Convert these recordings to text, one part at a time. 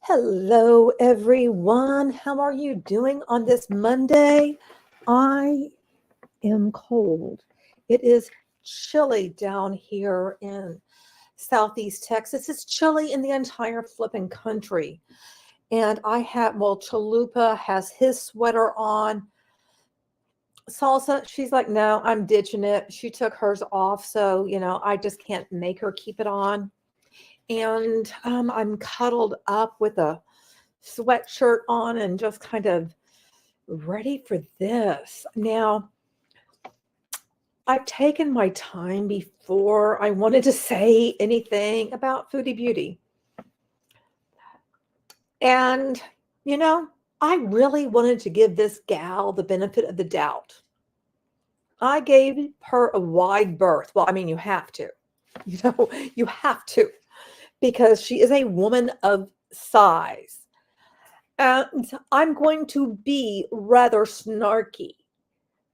Hello, everyone. How are you doing on this Monday? I am cold. It is chilly down here in Southeast Texas. It's chilly in the entire flipping country. And Chalupa has his sweater on. Salsa, she's like, no, I'm ditching it. She took hers off. So, I just can't make her keep it on. And I'm cuddled up with a sweatshirt on and just kind of ready for this. Now, I've taken my time before I wanted to say anything about Foodie Beauty. And, I really wanted to give this gal the benefit of the doubt. I gave her a wide berth. Well, I mean, you have to. You have to, because she is a woman of size. And I'm going to be rather snarky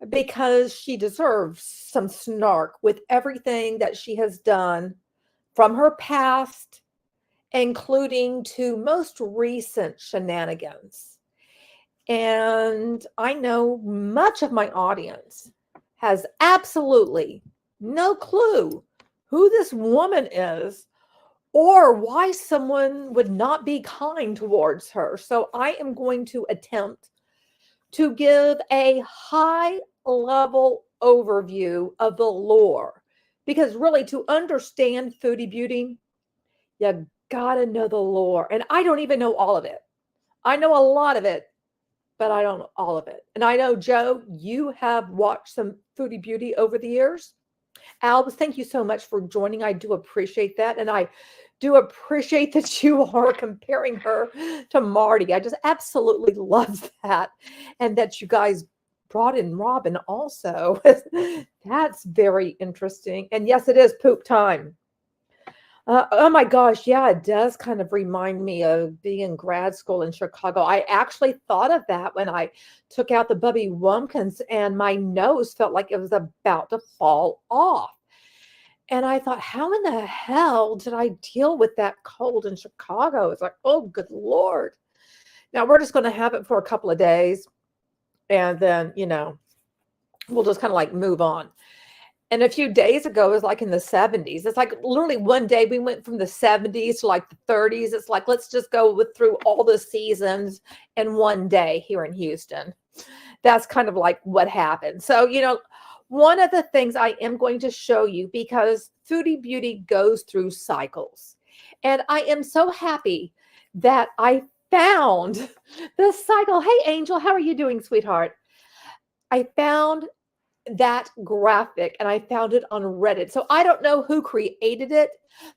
because she deserves some snark with everything that she has done from her past, including to most recent shenanigans. And I know much of my audience has absolutely no clue who this woman is or why someone would not be kind towards her. So I am going to attempt to give a high level overview of the lore, because really, to understand Foodie Beauty, you gotta know the lore. And I don't even know all of it. I know a lot of it, but I don't know all of it. And I know, Joe, you have watched some Foodie Beauty over the years. Albus, thank you so much for joining. I do appreciate that. And I do appreciate that you are comparing her to Marty. I just absolutely love that. And that you guys brought in Robin also. That's very interesting. And yes, it is poop time. Oh my gosh, yeah, it does kind of remind me of being in grad school in Chicago. I actually thought of that when I took out the Bubby Wumpkins and my nose felt like it was about to fall off. And I thought, how in the hell did I deal with that cold in Chicago? It's like, oh, good Lord. Now we're just going to have it for a couple of days. And then, we'll just kind of like move on. And a few days ago, it was like in the 70s. It's like literally one day we went from the 70s to like the 30s. It's like, let's just go through all the seasons in one day here in Houston. That's kind of like what happened. So, one of the things I am going to show you, because Foodie Beauty goes through cycles. And I am so happy that I found this cycle. Hey, Angel, how are you doing, sweetheart? I found that graphic and I found it on Reddit. So I don't know who created it,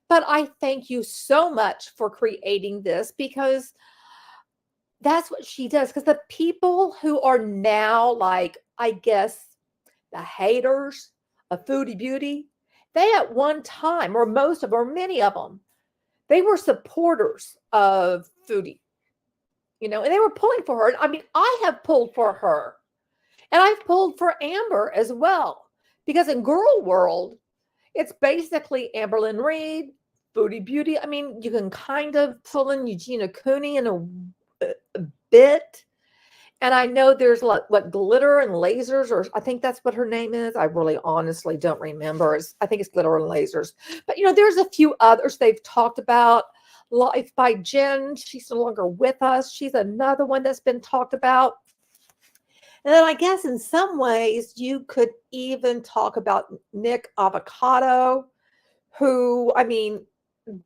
but I thank you so much for creating this, because that's what she does. Because the people who are now, like, I guess, the haters of Foodie Beauty, they at one time, or most of, or many of them, they were supporters of Foodie, and they were pulling for her. I mean, I have pulled for her. And I've pulled for Amber as well, because in Girl World, it's basically Amberlynn Reed, Foodie Beauty. I mean, you can kind of pull in Eugenia Cooney in a bit. And I know there's what Glitter and Lasers, or I think that's what her name is. I really honestly don't remember. I think it's Glitter and Lasers. But, there's a few others they've talked about. Life by Jen, she's no longer with us. She's another one that's been talked about. And then I guess in some ways you could even talk about Nick Avocado, who, I mean,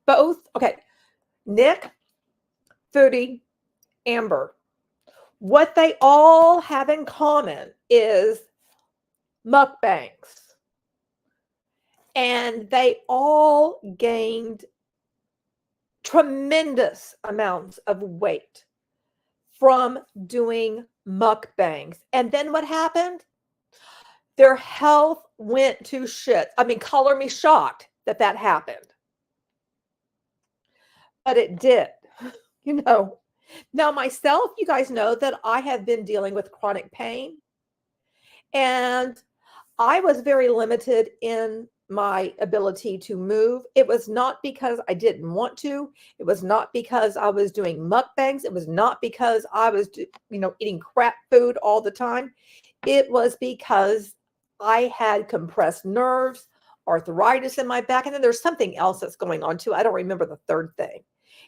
both, okay, Nick, Foodie, Amber. What they all have in common is mukbangs. And they all gained tremendous amounts of weight from doing mukbangs. And then what happened? Their health went to shit. I mean, color me shocked that happened. But it did, Now, myself, you guys know that I have been dealing with chronic pain. And I was very limited in my ability to move. It was not because I didn't want to. It was not because I was doing mukbangs. It was not because I was, eating crap food all the time. It was because I had compressed nerves, arthritis in my back, and then there's something else that's going on too. I don't remember the third thing.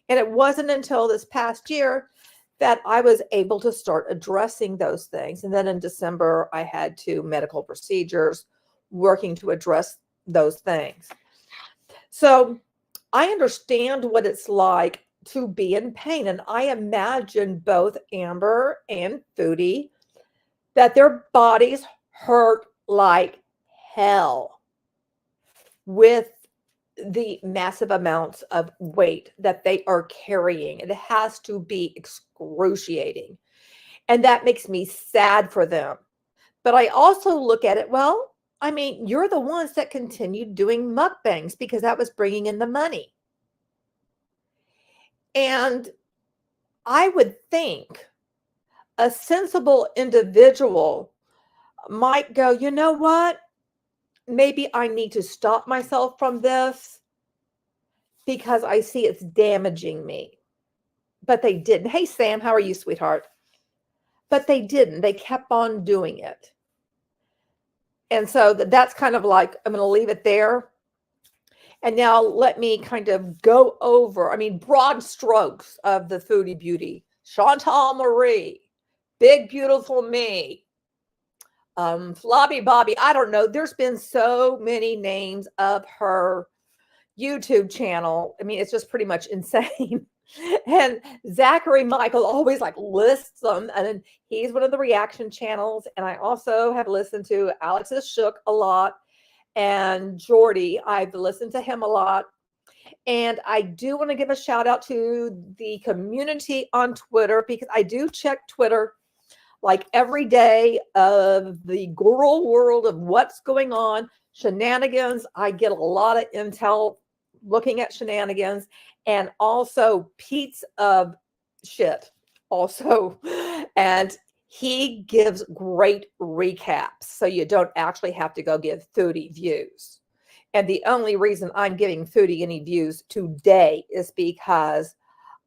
And it wasn't until this past year that I was able to start addressing those things. And then in December, I had 2 medical procedures working to address those things. So I understand what it's like to be in pain. And I imagine both Amber and Foodie that their bodies hurt like hell with the massive amounts of weight that they are carrying. It has to be excruciating. And that makes me sad for them. But I also look at it, well, I mean, you're the ones that continued doing mukbangs because that was bringing in the money. And I would think a sensible individual might go, you know what? Maybe I need to stop myself from this because I see it's damaging me. But they didn't. Hey, Sam, how are you, sweetheart? But they didn't. They kept on doing it. And so that's kind of like, I'm going to leave it there. And now let me kind of go over, broad strokes of the Foodie Beauty. Chantal Marie, Big Beautiful Me, Flobby Bobby. I don't know. There's been so many names of her YouTube channel. It's just pretty much insane. And Zachary Michael always lists them. And then he's one of the reaction channels. And I also have listened to Alex's Shook a lot. And Jordy, I've listened to him a lot. And I do want to give a shout out to the community on Twitter because I do check Twitter every day of the girl world of what's going on. Shenanigans. I get a lot of intel looking at shenanigans, and also Pete's shit also. And he gives great recaps, so you don't actually have to go give Foodie views. And the only reason I'm giving Foodie any views today is because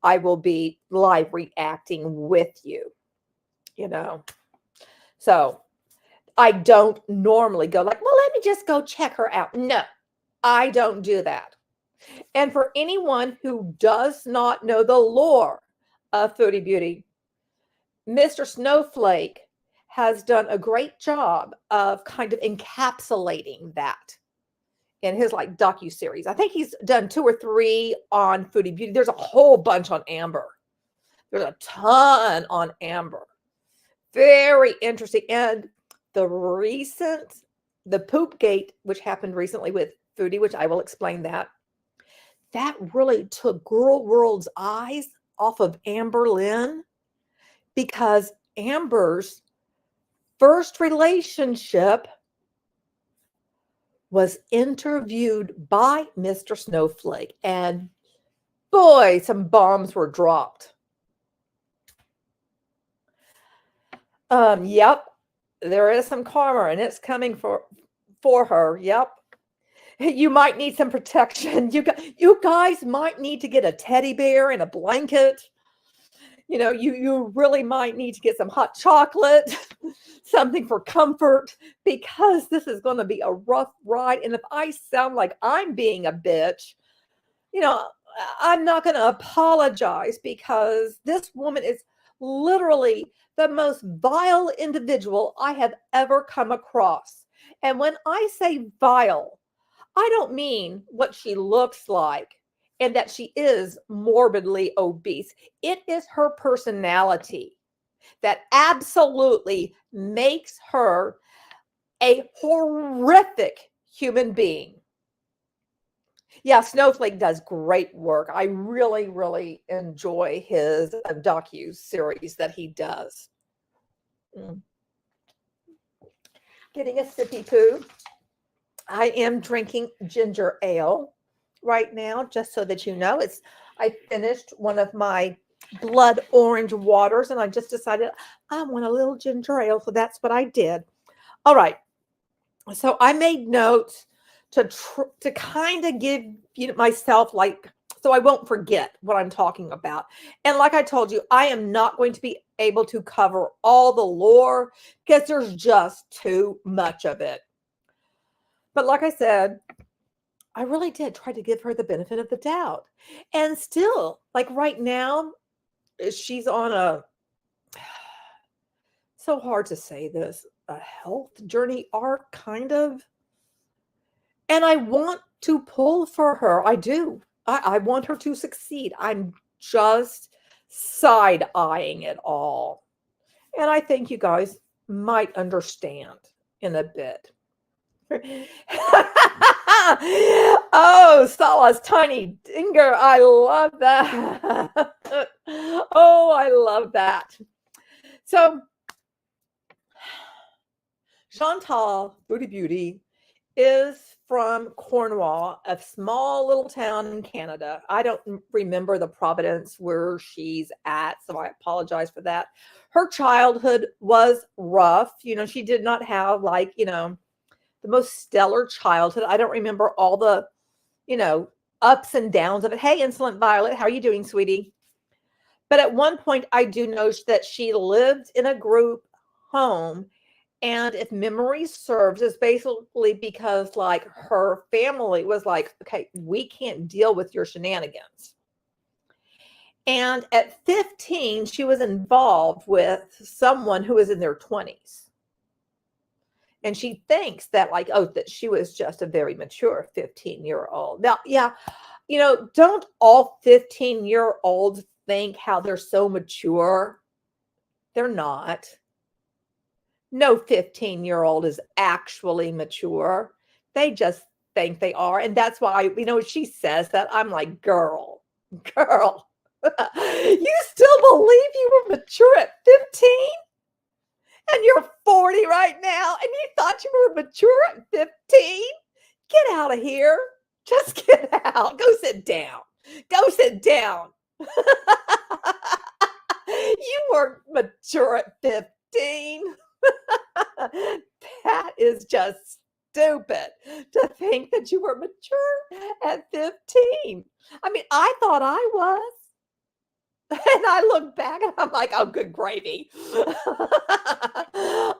I will be live reacting with you, So I don't normally go let me just go check her out. No, I don't do that. And for anyone who does not know the lore of Foodie Beauty, Mr. Snowflake has done a great job of kind of encapsulating that in his docuseries. I think he's done 2 or 3 on Foodie Beauty. There's a whole bunch on Amber. There's a ton on Amber. Very interesting. And the Poopgate, which happened recently with Foodie, which I will explain that really took Girl World's eyes off of Amber Lynn, because Amber's first relationship was interviewed by Mr. Snowflake, and boy, some bombs were dropped. Yep, there is some karma, and it's coming for her. Yep. You might need some protection. You guys might need to get a teddy bear and a blanket. You really might need to get some hot chocolate, something for comfort, because this is going to be a rough ride. And if I sound like I'm being a bitch, I'm not going to apologize, because this woman is literally the most vile individual I have ever come across. And when I say vile, I don't mean what she looks like and that she is morbidly obese. It is her personality that absolutely makes her a horrific human being. Yeah, Snowflake does great work. I really, really enjoy his docu-series that he does. Getting a sippy poo. I am drinking ginger ale right now, just so that you know. I finished one of my blood orange waters, and I just decided I want a little ginger ale, so that's what I did. All right. So I made notes to kind of give myself like, so I won't forget what I'm talking about. And like I told you, I am not going to be able to cover all the lore because there's just too much of it. But like I said, I really did try to give her the benefit of the doubt. And still, like right now, she's on a, so hard to say this, a health journey arc, kind of. And I want to pull for her. I do. I want her to succeed. I'm just side-eyeing it all. And I think you guys might understand in a bit. Oh, Salah's tiny dinger. I love that. Oh, I love that. So, Chantal, Foodie Beauty, is from Cornwall, a small little town in Canada. I don't remember the province where she's at, so I apologize for that. Her childhood was rough. She did not have the most stellar childhood. I don't remember all the, ups and downs of it. Hey, Insolent Violet, how are you doing, sweetie? But at one point, I do know that she lived in a group home. And if memory serves, it's basically because her family was like, okay, we can't deal with your shenanigans. And at 15, she was involved with someone who was in their 20s. And she thinks that that she was just a very mature 15-year-old. Now, yeah, don't all 15-year-olds think how they're so mature? They're not. No 15-year-old is actually mature. They just think they are. And that's why, she says that, I'm like, girl, you still believe you were mature at 15? And you're 40 right now, and you thought you were mature at 15? Get out of here. Just get out. Go sit down. Go sit down. You weren't mature at 15. That is just stupid to think that you were mature at 15. I mean, I thought I was. And I look back and I'm like, oh, good gravy.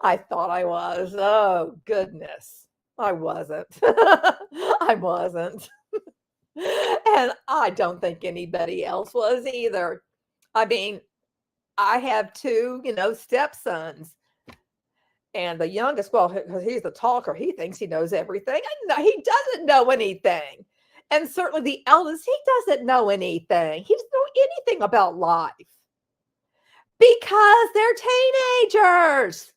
I thought I was. Oh, goodness. I wasn't. I wasn't. And I don't think anybody else was either. I mean, I have two, stepsons. And the youngest, well, because he's the talker, he thinks he knows everything. And he doesn't know anything. And certainly the eldest, he doesn't know anything. He doesn't know anything about life because they're teenagers.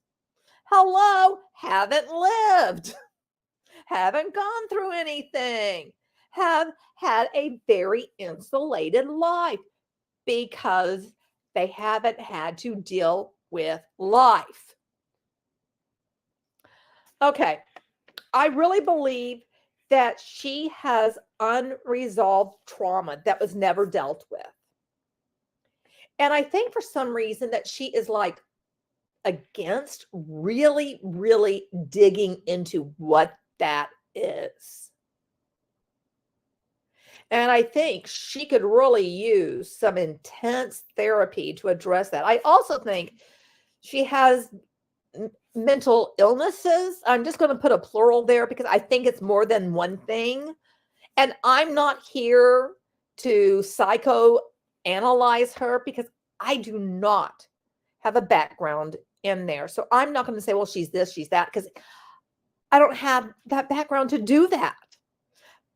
Hello, haven't lived, haven't gone through anything, have had a very insulated life because they haven't had to deal with life. Okay, I really believe that she has unresolved trauma that was never dealt with. And I think for some reason that she is against really, really digging into what that is. And I think she could really use some intense therapy to address that. I also think she has mental illnesses. I'm just going to put a plural there because I think it's more than one thing. And I'm not here to psychoanalyze her because I do not have a background in there. So I'm not going to say, well, she's this, she's that, because I don't have that background to do that.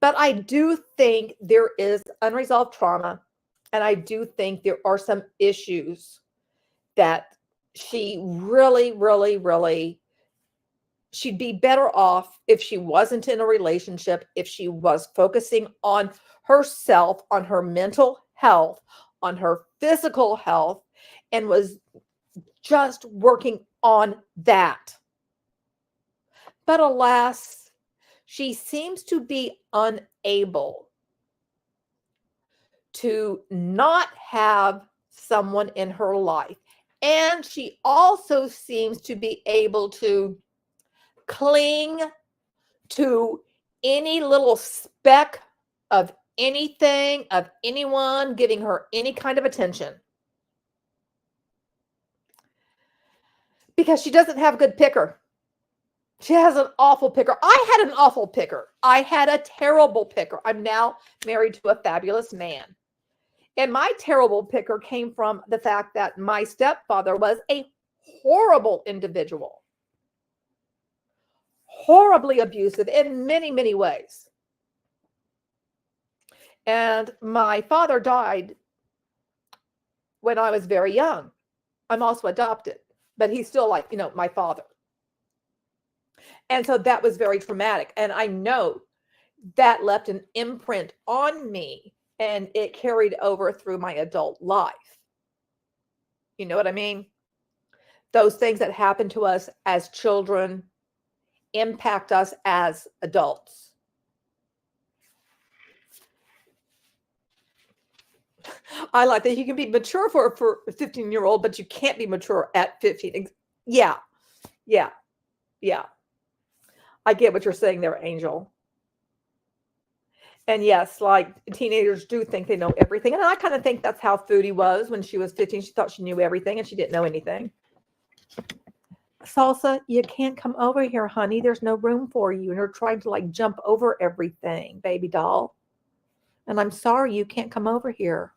But I do think there is unresolved trauma. And I do think there are some issues that she really, really, really, she'd be better off if she wasn't in a relationship, if she was focusing on herself, on her mental health, on her physical health, and was just working on that. But alas, she seems to be unable to not have someone in her life. And she also seems to be able to cling to any little speck of anything, of anyone giving her any kind of attention. Because she doesn't have a good picker. She has an awful picker. I had an awful picker. I had a terrible picker. I'm now married to a fabulous man. And my terrible picker came from the fact that my stepfather was a horrible individual. Horribly abusive in many, many ways. And my father died when I was very young. I'm also adopted, but he's still like, my father. And so that was very traumatic. And I know that left an imprint on me, and it carried over through my adult life. You know what I mean? Those things that happen to us as children impact us as adults. I like that you can be mature for a 15-year-old, but you can't be mature at 15. Yeah. I get what you're saying there, Angel. And yes, like teenagers do think they know everything. And I kind of think that's how Foodie was when she was 15. She thought she knew everything and she didn't know anything. Salsa, you can't come over here, honey. There's no room for you. And you're trying to like jump over everything, baby doll. And I'm sorry, you can't come over here.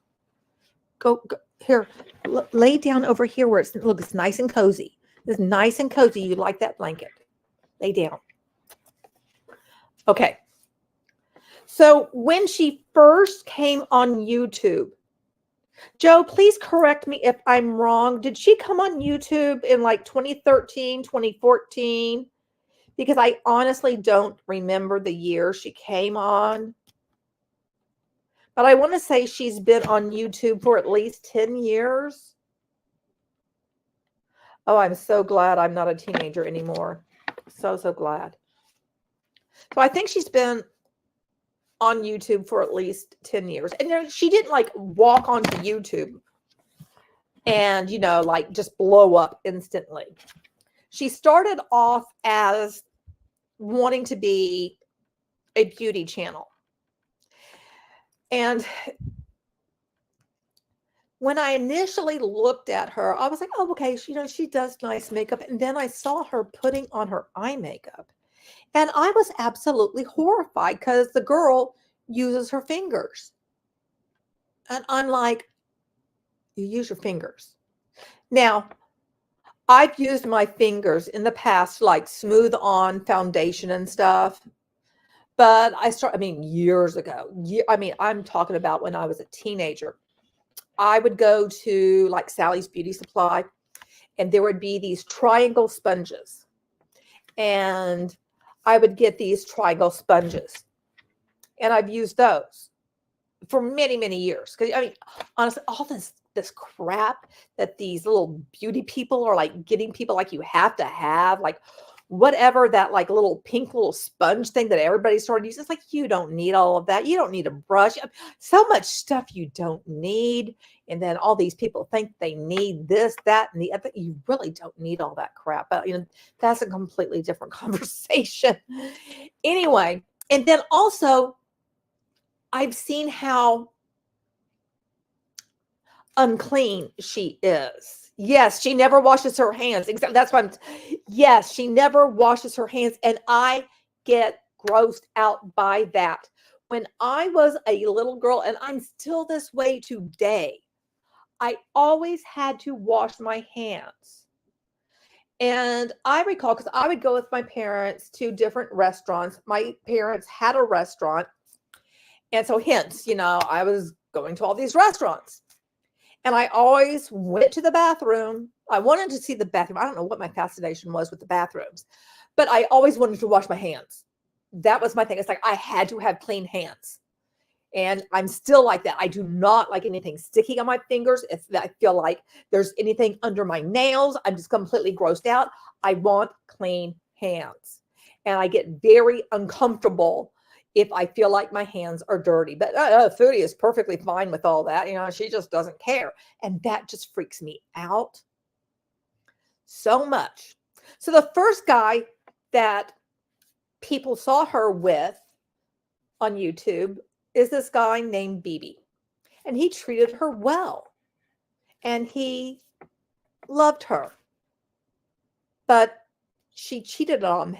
Go here, lay down over here where it's nice and cozy. It's nice and cozy. You like that blanket. Lay down. Okay. So when she first came on YouTube, Joe, please correct me if I'm wrong. Did she come on YouTube in like 2013, 2014? Because I honestly don't remember the year she came on. But I want to say she's been on YouTube for at least 10 years. Oh, I'm so glad I'm not a teenager anymore. So glad. So I think she's been on YouTube for at least 10 years. And she didn't like walk onto YouTube and, like just blow up instantly. She started off as wanting to be a beauty channel. And when I initially looked at her, I was like, oh, okay, she does nice makeup. And then I saw her putting on her eye makeup. And I was absolutely horrified because the girl uses her fingers. And I'm like, you use your fingers. Now, I've used my fingers in the past, like smooth on foundation and stuff. But years ago. I'm talking about when I was a teenager. I would go to like Sally's Beauty Supply, and there would be these triangle sponges. And I would get these triangle sponges. And I've used those for many, many years. Because, honestly, all this crap that these little beauty people are like getting people like you have to have, like whatever that like little pink little sponge thing that everybody started using. It's like, you don't need all of that. You don't need a brush. So much stuff you don't need. And then all these people think they need this, that, and the other. You really don't need all that crap. But, that's a completely different conversation. Anyway, and then also, I've seen how unclean she is. Yes, she never washes her hands. Exactly. That's why yes, she never washes her hands. And I get grossed out by that. When I was a little girl, and I'm still this way today, I always had to wash my hands. And I recall, because I would go with my parents to different restaurants. My parents had a restaurant. And so hence, I was going to all these restaurants. And I always went to the bathroom. I wanted to see the bathroom. I don't know what my fascination was with the bathrooms, but I always wanted to wash my hands. That was my thing. It's like I had to have clean hands. And I'm still like that. I do not like anything sticky on my fingers. If I feel like there's anything under my nails, I'm just completely grossed out. I want clean hands. And I get very uncomfortable if I feel like my hands are dirty. But Foodie is perfectly fine with all that. She just doesn't care. And that just freaks me out so much. So the first guy that people saw her with on YouTube is this guy named BB, and he treated her well, and he loved her, but she cheated on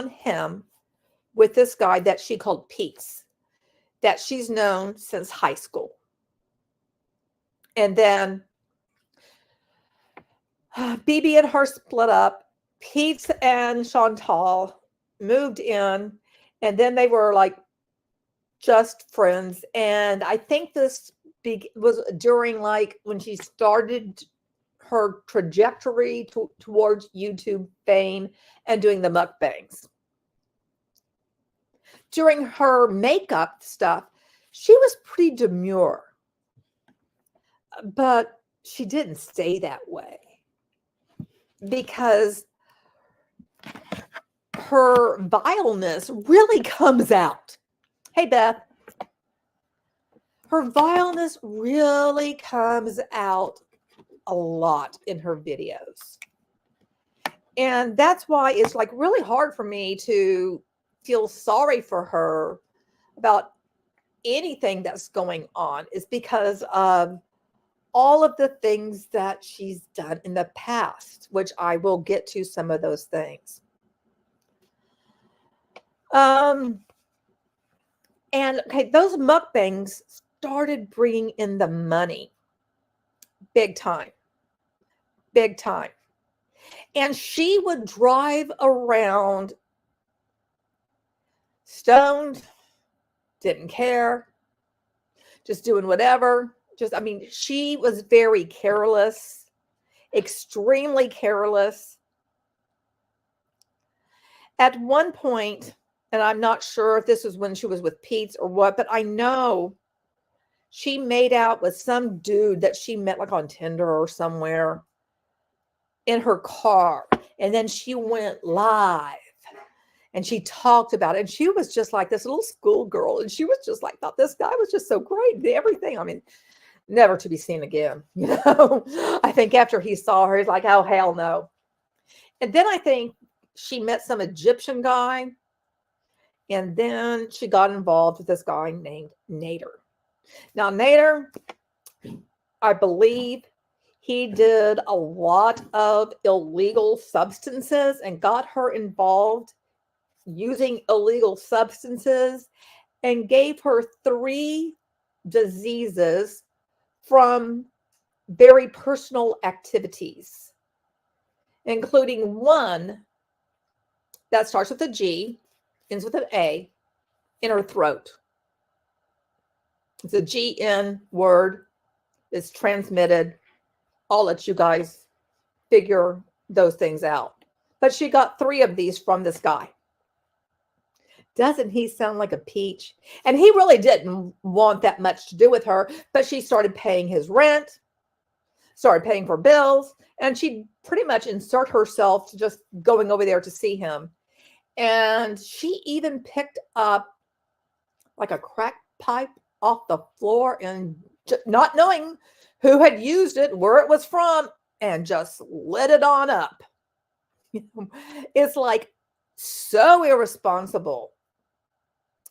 him with this guy that she called Pete's, that she's known since high school. And then BB and her split up. Pete and Chantal moved in, and then they were like just friends. And I think this was during like when she started her trajectory towards YouTube fame and doing the mukbangs. During her makeup stuff, she was pretty demure, but she didn't stay that way because her vileness really comes out. Hey, Beth. Her vileness really comes out a lot in her videos. And that's why it's like really hard for me to feel sorry for her about anything that's going on, is because of all of the things that she's done in the past, which I will get to some of those things. And okay, those mukbangs started bringing in the money big time, big time. And she would drive around stoned, didn't care, just doing whatever. I mean, she was very careless, extremely careless. At one point, and I'm not sure if this was when she was with Pete's or what, but I know she made out with some dude that she met like on Tinder or somewhere in her car. And then she went live and she talked about it. And she was just like this little schoolgirl. And she was just like, thought this guy was just so great. Everything. I mean, never to be seen again. You know, I think after he saw her, he's like, oh, hell no. And then I think she met some Egyptian guy. And then she got involved with this guy named Nader. Now, Nader, I believe he did a lot of illegal substances and got her involved using illegal substances and gave her 3 diseases from very personal activities, including one that starts with a G, ends with an A, in her throat. It's a GN word. It's transmitted. I'll let you guys figure those things out. But she got 3 of these from this guy. Doesn't he sound like a peach? And he really didn't want that much to do with her, but she started paying his rent, started paying for bills, and she'd pretty much insert herself to just going over there to see him. And she even picked up like a crack pipe off the floor and not knowing who had used it, where it was from, and just lit it on up. It's like so irresponsible.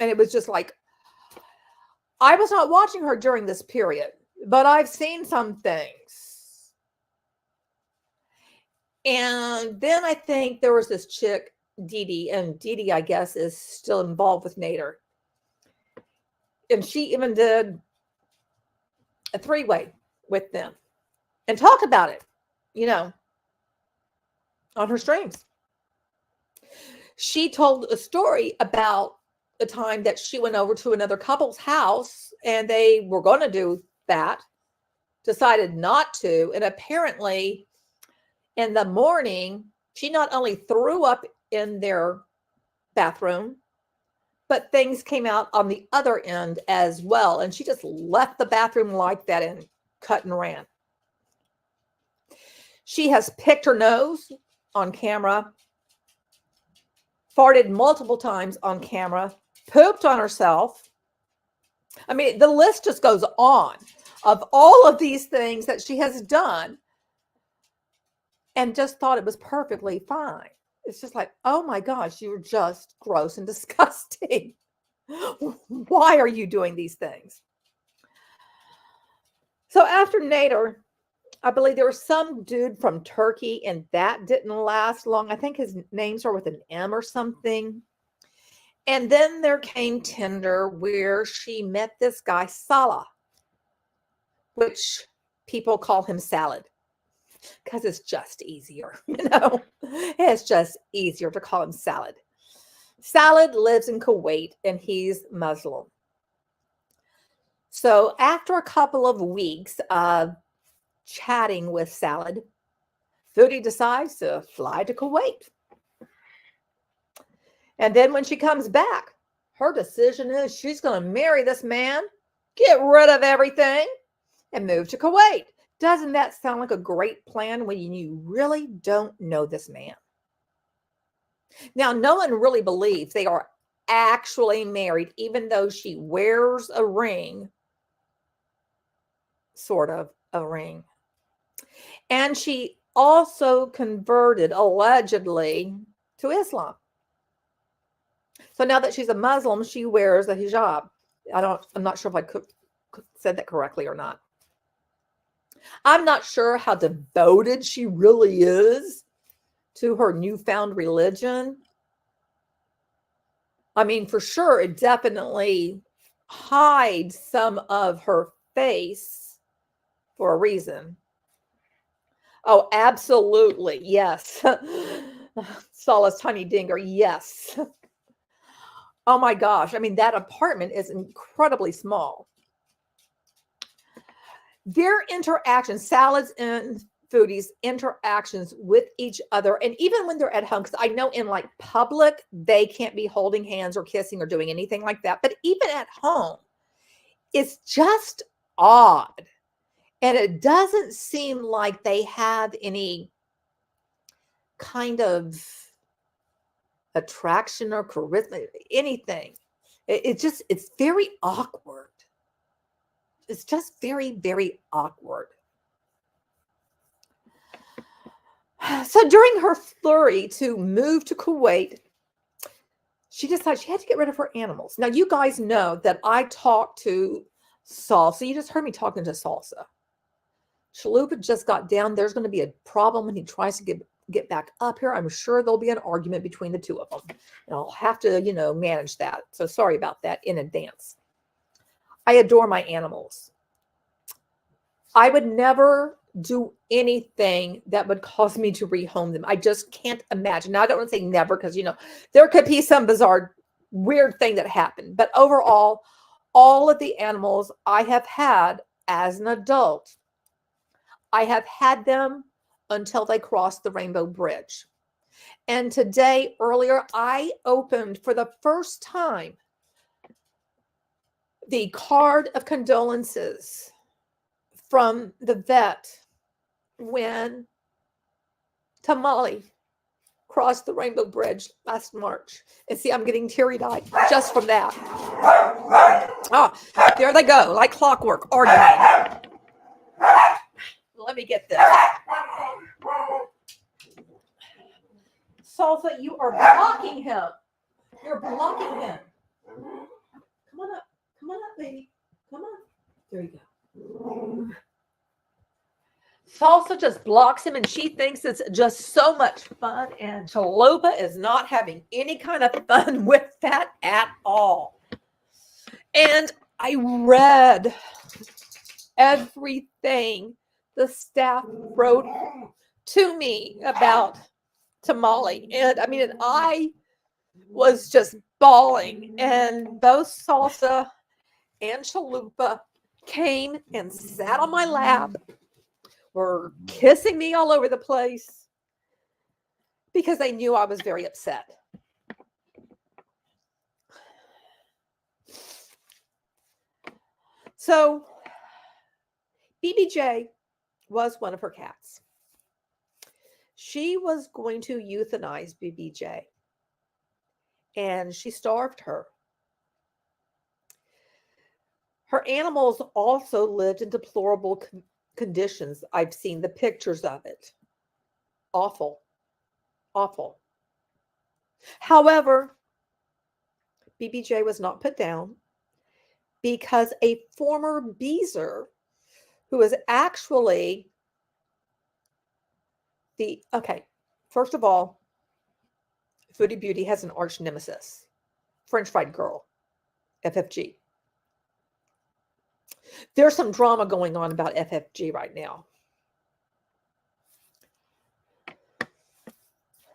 And it was just like, I was not watching her during this period, but I've seen some things. And then I think there was this chick, Dee Dee, and Dee Dee, I guess, is still involved with Nader. And she even did a 3-way with them and talked about it, you know, on her streams. She told a story about the time that she went over to another couple's house and they were going to do that, decided not to. And apparently in the morning, she not only threw up in their bathroom, but things came out on the other end as well. And she just left the bathroom like that and cut and ran. She has picked her nose on camera, farted multiple times on camera, pooped on herself. I mean, the list just goes on of all of these things that she has done and just thought it was perfectly fine. It's just like, oh my gosh, you're just gross and disgusting. Why are you doing these things? So after Nader, I believe there was some dude from Turkey, and that didn't last long. I think his name started with an M or something. And then there came Tinder, where she met this guy, Salah, which people call him Salad because it's just easier, It's just easier to call him Salad. Salad lives in Kuwait, and he's Muslim. So after a couple of weeks of chatting with Salad, Foodie decides to fly to Kuwait. And then when she comes back, her decision is she's going to marry this man, get rid of everything, and move to Kuwait. Doesn't that sound like a great plan when you really don't know this man? Now, no one really believes they are actually married, even though she wears a ring, sort of a ring. And she also converted, allegedly, to Islam. So now that she's a Muslim, she wears a hijab. I'm not sure if I said that correctly or not. I'm not sure how devoted she really is to her newfound religion. I mean, for sure, it definitely hides some of her face for a reason. Oh, absolutely. Yes. Salah's tiny dinger. Yes. Oh my gosh. I mean, that apartment is incredibly small. Their interactions, Salad's and Foodie's interactions with each other, and even when they're at home, because I know in like public, they can't be holding hands or kissing or doing anything like that. But even at home, it's just odd. And it doesn't seem like they have any kind of attraction or charisma, anything. It's very awkward. It's just very, very awkward. So during her flurry to move to Kuwait, she decided she had to get rid of her animals. Now, you guys know that I talked to Salsa. You just heard me talking to Salsa. Chalupa just got down. There's going to be a problem when he tries to get back up here. I'm sure there'll be an argument between the two of them. And I'll have to, manage that. So sorry about that in advance. I adore my animals. I would never do anything that would cause me to rehome them. I just can't imagine. Now, I don't want to say never because, there could be some bizarre, weird thing that happened. But overall, all of the animals I have had as an adult, I have had them until they crossed the Rainbow Bridge. And today, earlier, I opened for the first time the card of condolences from the vet when Tamale crossed the Rainbow Bridge last March. And see, I'm getting teary-eyed just from that. Oh, there they go, like clockwork, arguing. Let me get this. Salsa, you are blocking him. You're blocking him. Come on up. Come on up, baby. Come on. There you go. Salsa just blocks him, and she thinks it's just so much fun, and Chalupa is not having any kind of fun with that at all. And I read everything the staff wrote to me about Tamale, and I mean, I was just bawling, and both Salsa and Chalupa came and sat on my lap, were kissing me all over the place because they knew I was very upset. So BBJ was one of her cats. She was going to euthanize BBJ, and she starved her. Her animals also lived in deplorable conditions. I've seen the pictures of it. Awful. Awful. However, BBJ was not put down because a former beezer who is actually okay, first of all, Foodie Beauty has an arch nemesis, French Fried Girl, FFG. There's some drama going on about FFG right now.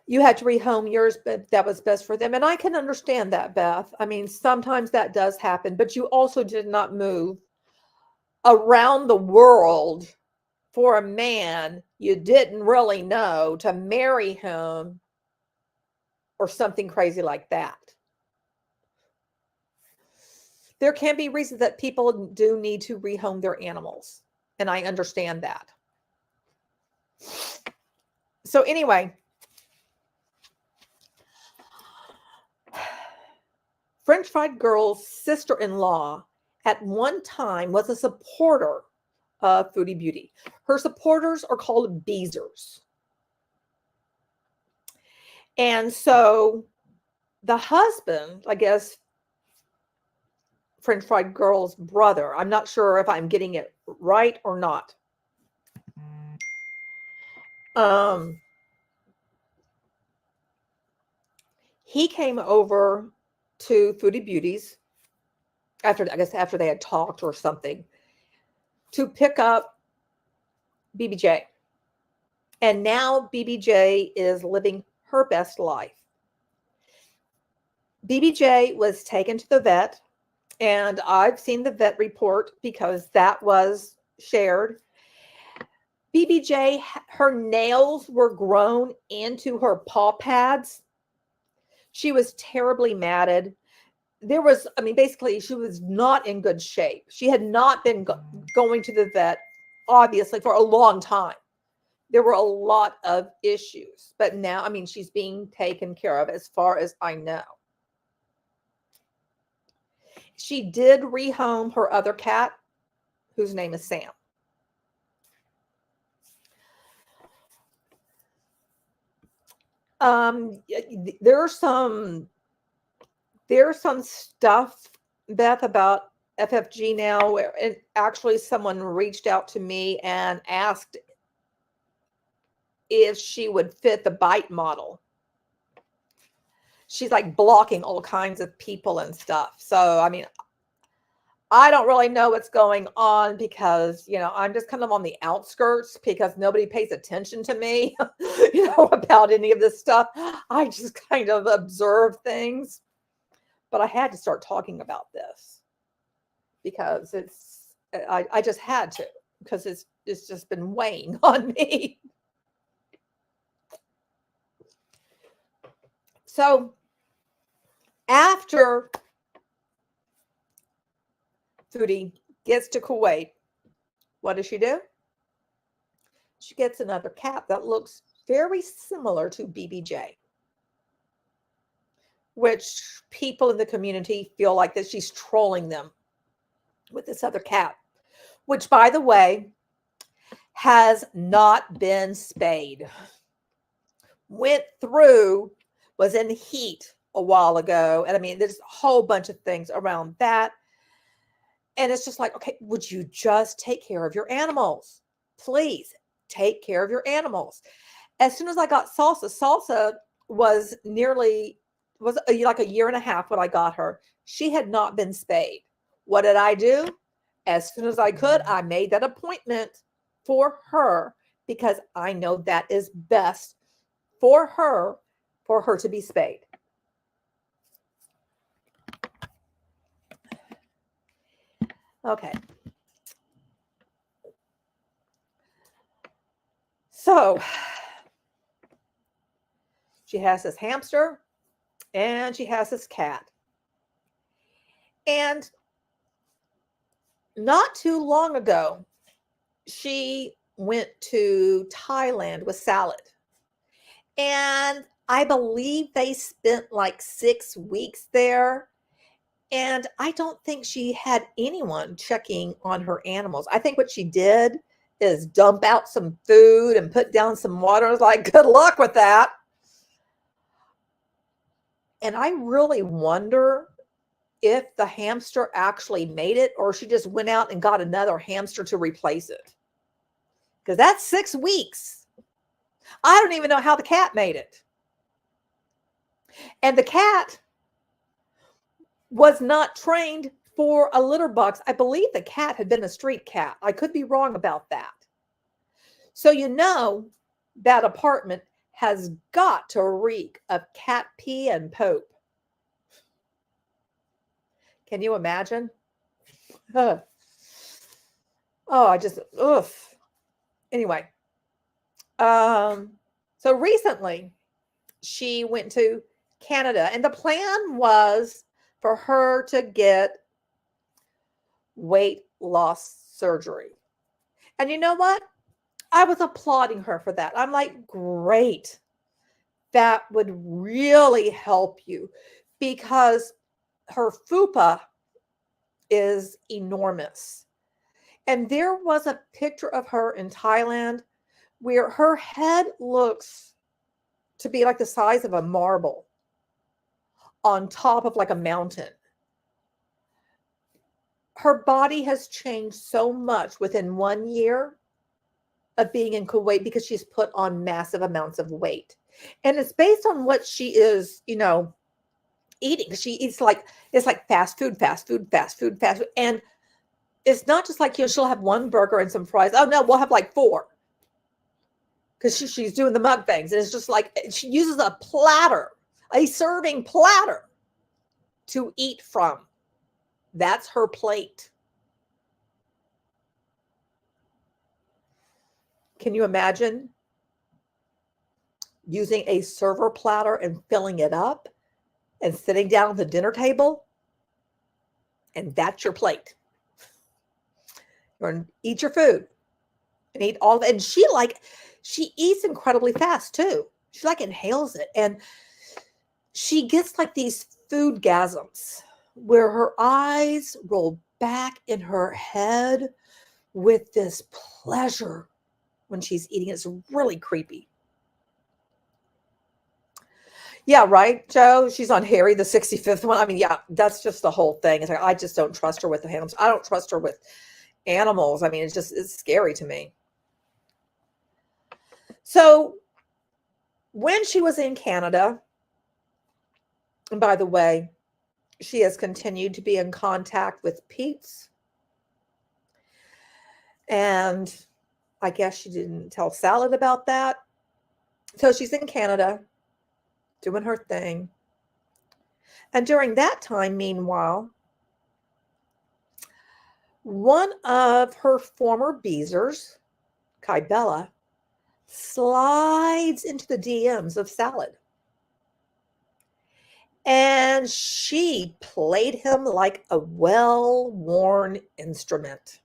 You had to rehome yours, but that was best for them. And I can understand that, Beth. I mean, sometimes that does happen, but you also did not move around the world for a man you didn't really know to marry him or something crazy like that. There can be reasons that people do need to rehome their animals, and I understand that. So anyway, French Fried Girl's sister-in-law at one time was a supporter of Foodie Beauty. Her supporters are called beezers. And so the husband, I guess, French Fried Girl's brother, I'm not sure if I'm getting it right or not. He came over to Foodie Beauties after they had talked or something to pick up BBJ. And now BBJ is living her best life. BBJ was taken to the vet, and I've seen the vet report because that was shared. BBJ, her nails were grown into her paw pads. She was terribly matted. Basically, she was not in good shape. She had not been going to the vet, obviously, for a long time. There were a lot of issues, but now, she's being taken care of as far as I know. She did rehome her other cat, whose name is Sam. There's some stuff, Beth, about FFG now, where actually someone reached out to me and asked if she would fit the bite model. She's like blocking all kinds of people and stuff. So, I don't really know what's going on because, I'm just kind of on the outskirts because nobody pays attention to me, about any of this stuff. I just kind of observe things. But I had to start talking about this because I just had to, because it's just been weighing on me. So after Foodie gets to Kuwait, what does she do? She gets another cat that looks very similar to BBJ, which people in the community feel like that she's trolling them with this other cat, which, by the way, has not been spayed. Went through, was in heat a while ago. And there's a whole bunch of things around that. And it's just like, okay, would you just take care of your animals? Please take care of your animals. As soon as I got Salsa was like a year and a half when I got her. She had not been spayed. What did I do? As soon as I could, I made that appointment for her because I know that is best for her to be spayed. Okay. So she has this hamster and she has this cat. And not too long ago, she went to Thailand with Salad. And I believe they spent like 6 weeks there. And I don't think she had anyone checking on her animals. I think what she did is dump out some food and put down some water. I was like, good luck with that. And I really wonder if the hamster actually made it or she just went out and got another hamster to replace it. Because that's 6 weeks. I don't even know how the cat made it. And the cat was not trained for a litter box. I believe the cat had been a street cat. I could be wrong about that. So you know that apartment has got to reek of cat pee and poop. Can you imagine? Oh, I just, ugh. Anyway, so recently she went to Canada, and the plan was for her to get weight loss surgery. And you know what? I was applauding her for that. I'm like, great. That would really help you because her fupa is enormous. And there was a picture of her in Thailand where her head looks to be like the size of a marble on top of like a mountain. Her body has changed so much within 1 year of being in Kuwait because she's put on massive amounts of weight. And it's based on what she is, eating. She eats it's like fast food, fast food, fast food, fast food. And it's not just like, she'll have one burger and some fries. Oh no, we'll have like 4. Because she's doing the mukbangs. And it's just like, she uses a platter, a serving platter to eat from. That's her plate. Can you imagine using a server platter and filling it up and sitting down at the dinner table? And that's your plate. You're going to eat your food and eat all of it. And she eats incredibly fast too. She like inhales it. And she gets like these food gasms where her eyes roll back in her head with this pleasure when she's eating. It's really creepy. Yeah, right, Joe? She's on Harry, the 65th one. I mean, yeah, that's just the whole thing. It's like, I just don't trust her with the animals. I don't trust her with animals. I mean, it's scary to me. So when she was in Canada, and by the way, she has continued to be in contact with Pete's. And I guess she didn't tell Salad about that. So she's in Canada doing her thing. And during that time, meanwhile, one of her former beezers, Kybella, slides into the DMs of Salad. And she played him like a well-worn instrument.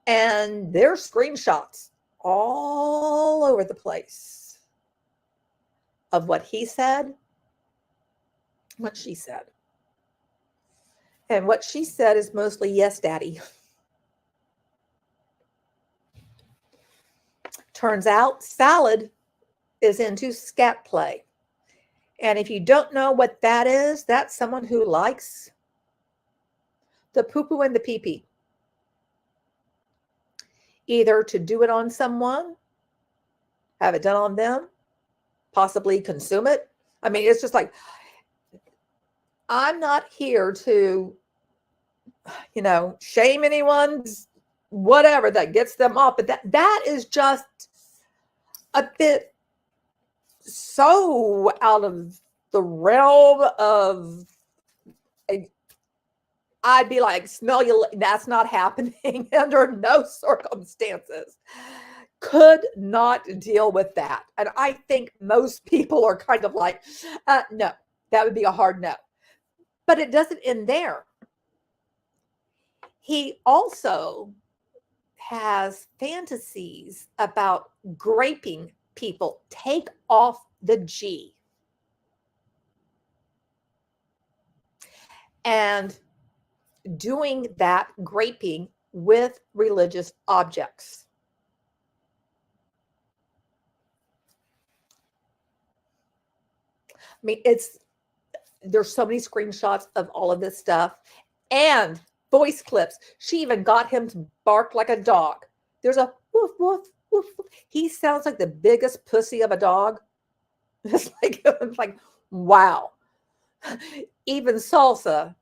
And there's screenshots all over the place of what he said, what she said. And what she said is mostly, yes, daddy. Turns out Salad is into scat play. And if you don't know what that is, that's someone who likes the poo-poo and the pee-pee. Either to do it on someone, have it done on them, possibly consume it. I mean, it's just like, I'm not here to, shame anyone's whatever that gets them off. But that is just a bit so out of the realm of, I'd be like, smell you. That's not happening under no circumstances. Could not deal with that. And I think most people are kind of like, no, that would be a hard no. But it doesn't end there. He also has fantasies about graping people. Take off the G. And doing that graping with religious objects. I mean, there's so many screenshots of all of this stuff and voice clips. She even got him to bark like a dog. There's a woof, woof, woof. He sounds like the biggest pussy of a dog. It's like, wow. Even Salsa,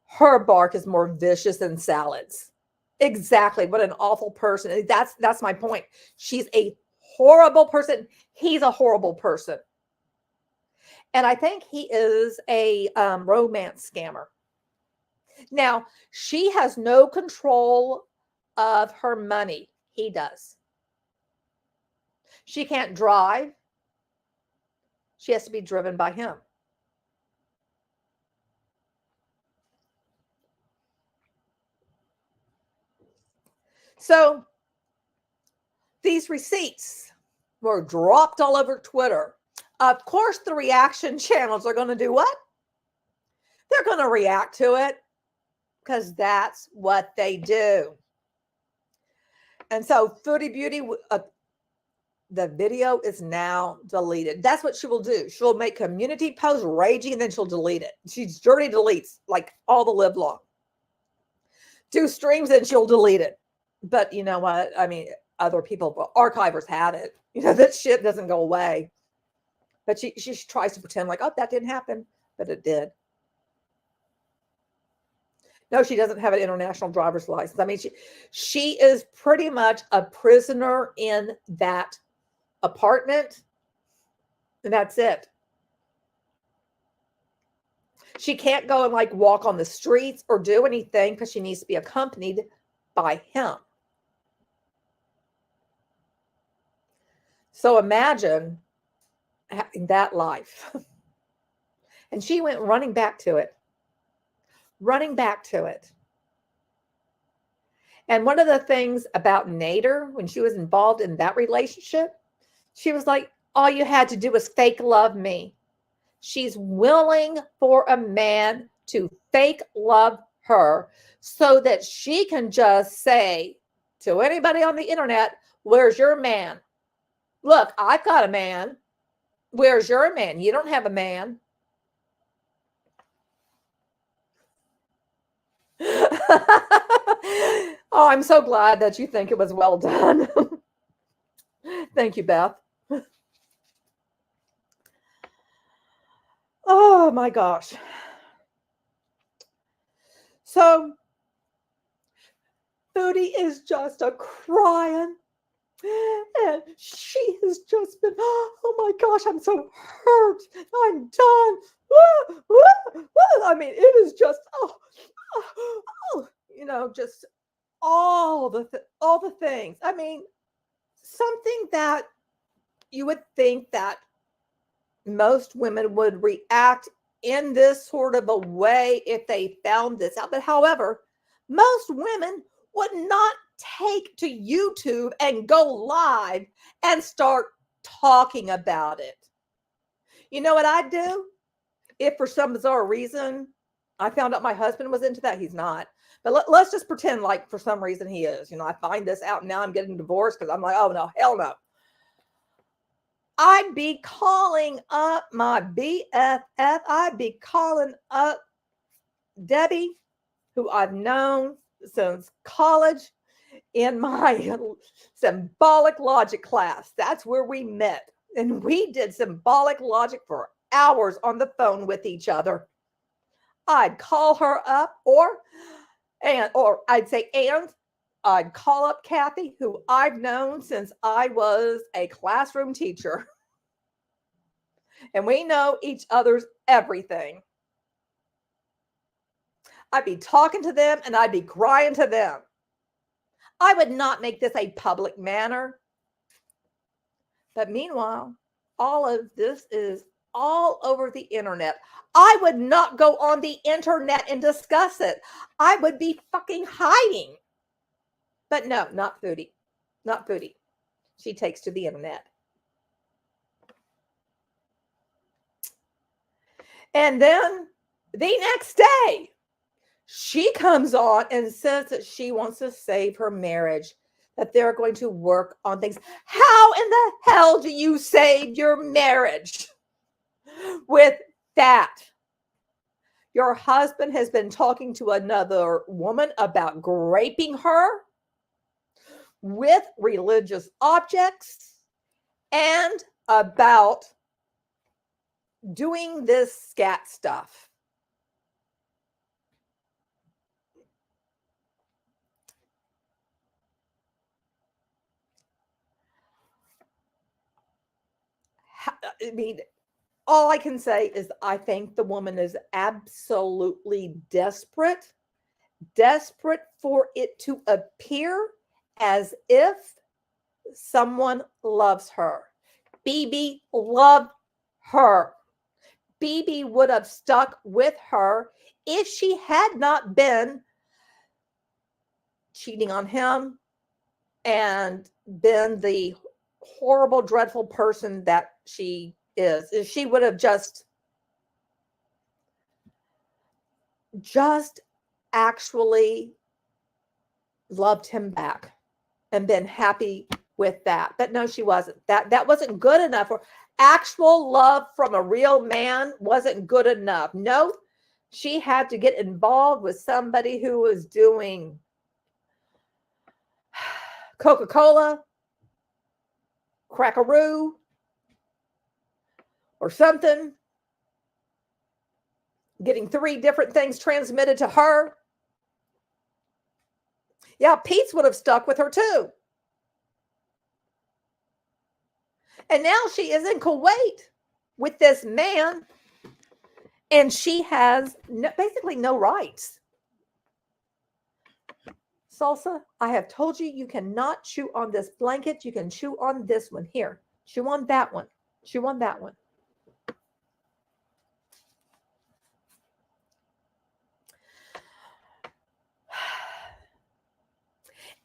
her bark is more vicious than Salad's. Exactly. What an awful person. That's my point. She's a horrible person. He's a horrible person. And I think he is a romance scammer. Now, she has no control of her money. He does. She can't drive. She has to be driven by him. So these receipts were dropped all over Twitter. Of course, the reaction channels are going to do what? They're going to react to it because that's what they do. And so Foodie Beauty, the video is now deleted. That's what she will do. She'll make community posts raging and then she'll delete it. She's dirty deletes like all the live long. Do streams and she'll delete it. But you know what? I mean, other people, archivers have it. You know, that shit doesn't go away. But she tries to pretend like, oh, that didn't happen. But it did. No, she doesn't have an international driver's license. I mean, she is pretty much a prisoner in that apartment. And that's it. She can't go and like walk on the streets or do anything because she needs to be accompanied by him. So imagine having that life. And she went running back to it. Running back to it. And one of the things about Nader, when she was involved in that relationship, she was like, all you had to do was fake love me. She's willing for a man to fake love her so that she can just say to anybody on the internet, where's your man? Look, I've got a man. Where's your man? You don't have a man. Oh, I'm so glad that you think it was well done. Thank you, Beth. Oh my gosh. So Foodie is just a crying. And she has just been, oh my gosh, I'm so hurt. I'm done. I mean, it is just, you know, just all the things. I mean, something that you would think that most women would react in this sort of a way if they found this out. But however, most women would not take to YouTube and go live and start talking about it. You know what I'd do? If for some bizarre reason I found out my husband was into that, he's not. But let's just pretend like for some reason he is. You know, I find this out and now I'm getting divorced because I'm like, oh no, hell no. I'd be calling up my BFF. I'd be calling up Debbie, who I've known since college in my symbolic logic class. That's where we met. And we did symbolic logic for hours on the phone with each other. I'd call her up or I'd say, and I'd call up Kathy, who I've known since I was a classroom teacher. And we know each other's everything. I'd be talking to them and I'd be crying to them. I would not make this a public manner. But meanwhile, all of this is all over the internet. I would not go on the internet and discuss it. I would be fucking hiding. But no, not Foodie. Not Foodie. She takes to the internet. And then the next day, she comes on and says that she wants to save her marriage, that they're going to work on things. How in the hell do you save your marriage with that? Your husband has been talking to another woman about raping her with religious objects and about doing this scat stuff. I mean, all I can say is I think the woman is absolutely desperate for it to appear as if someone loves her. BB loved her. BB would have stuck with her if she had not been cheating on him and been the horrible, dreadful person that she is. If she would have just actually loved him back and been happy with that. But no, she wasn't. That wasn't good enough. For actual love from a real man wasn't good enough. No, she had to get involved with somebody who was doing Coca-Cola, Crackaroo, or something, getting 3 different things transmitted to her. Yeah, Pete's would have stuck with her too. And now she is in Kuwait with this man, and she has basically no rights. Salsa, I have told you, you cannot chew on this blanket. You can chew on this one. Here, chew on that one. Chew on that one.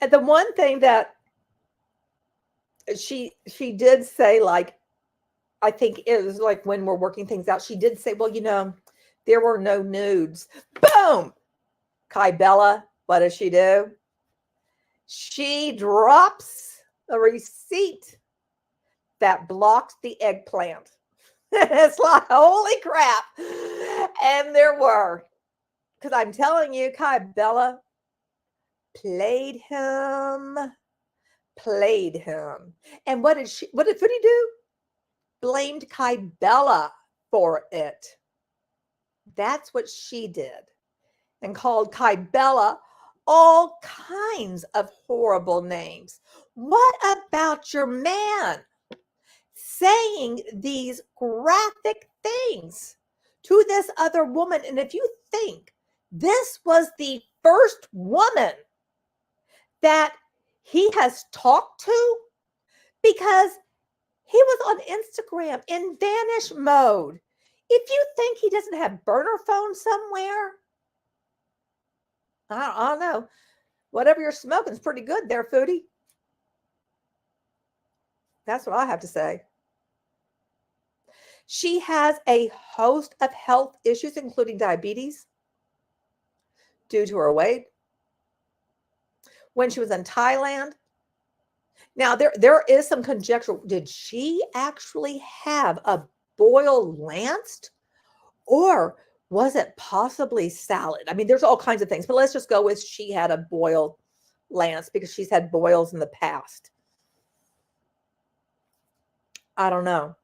And the one thing that she did say, like, I think it was like when we're working things out, she did say, well, you know, there were no nudes. Boom! Kai Bella, what does she do? She drops a receipt that blocked the eggplant. It's like, holy crap. And there were, because I'm telling you, Kai Bella played him. And what did Foodie do? Blamed Kai Bella for it. That's what she did. And called Kai Bella all kinds of horrible names. What about your man saying these graphic things to this other woman? And if you think this was the first woman that he has talked to, because he was on Instagram in vanish mode. If you think he doesn't have burner phone somewhere, I don't know. Whatever you're smoking is pretty good there, Foodie. That's what I have to say. She has a host of health issues, including diabetes, due to her weight. When she was in Thailand, now there is some conjecture. Did she actually have a boil lanced, or was it possibly salad? I mean, there's all kinds of things, but let's just go with she had a boil lance because she's had boils in the past. I don't know.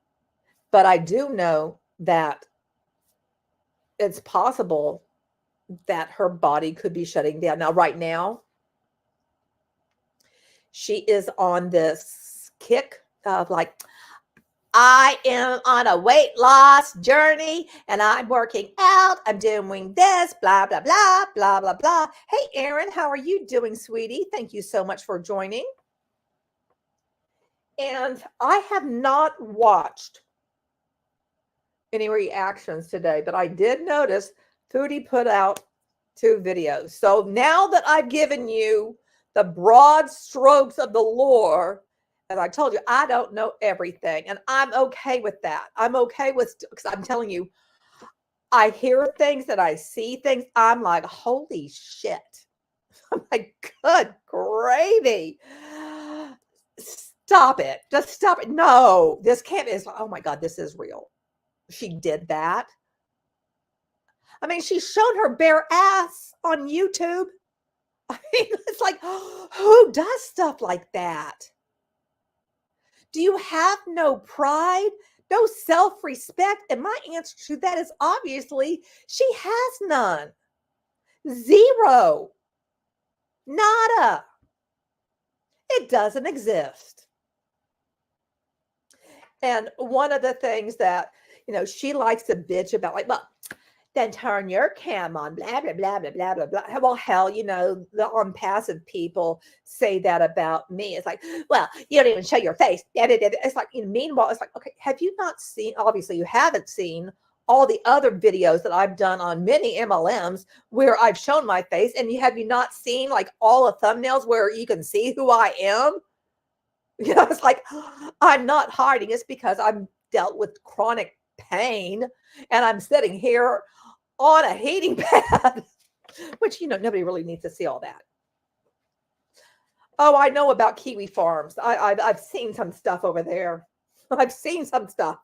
But I do know that it's possible that her body could be shutting down. Now, right now, she is on this kick of like, I am on a weight loss journey and I'm working out. I'm doing this, blah, blah, blah, blah, blah, blah. Hey, Erin, how are you doing, sweetie? Thank you so much for joining. And I have not watched any reactions today, but I did notice Foodie put out 2 videos. So now that I've given you the broad strokes of the lore, and I told you, I don't know everything, and I'm okay with that. I'm okay with, because I'm telling you, I hear things and I see things. I'm like, holy shit. I'm like, good gravy. Stop it. Just stop it. No, this can't be. Oh my God, this is real. She did that. I mean, she's shown her bare ass on YouTube. I mean, it's like, who does stuff like that? Do you have no pride, no self-respect? And my answer to that is obviously she has none. Zero. Nada. It doesn't exist. And one of the things that, she likes to bitch about, like, well, then turn your cam on, blah, blah, blah, blah, blah, blah, blah. Well, hell, the passive people say that about me. It's like, well, you don't even show your face. It's like, meanwhile, it's like, okay, have you not seen, obviously you haven't seen all the other videos that I've done on many MLMs where I've shown my face, and have you not seen like all the thumbnails where you can see who I am? It's like, I'm not hiding. It's because I've dealt with chronic pain and I'm sitting here on a heating pad, which, nobody really needs to see all that. Oh, I know about kiwi farms. I've seen some stuff over there. I've seen some stuff.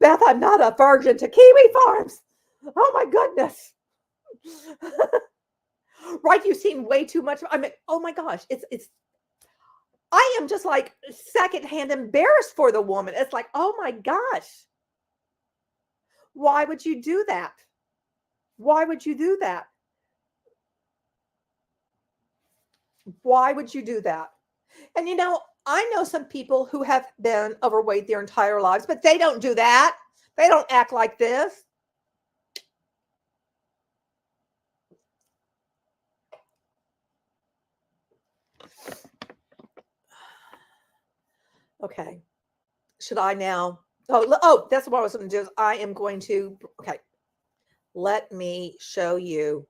Beth, I'm not a virgin to kiwi farms. Oh my goodness. Right. You've seen way too much. I mean, oh my gosh. I am just like secondhand embarrassed for the woman. It's like, oh my gosh. Why would you do that? Why would you do that? Why would you do that? And I know some people who have been overweight their entire lives, but they don't do that. They don't act like this. Okay. Should I now? Oh, that's what I was going to do. I am going to, okay. Let me show you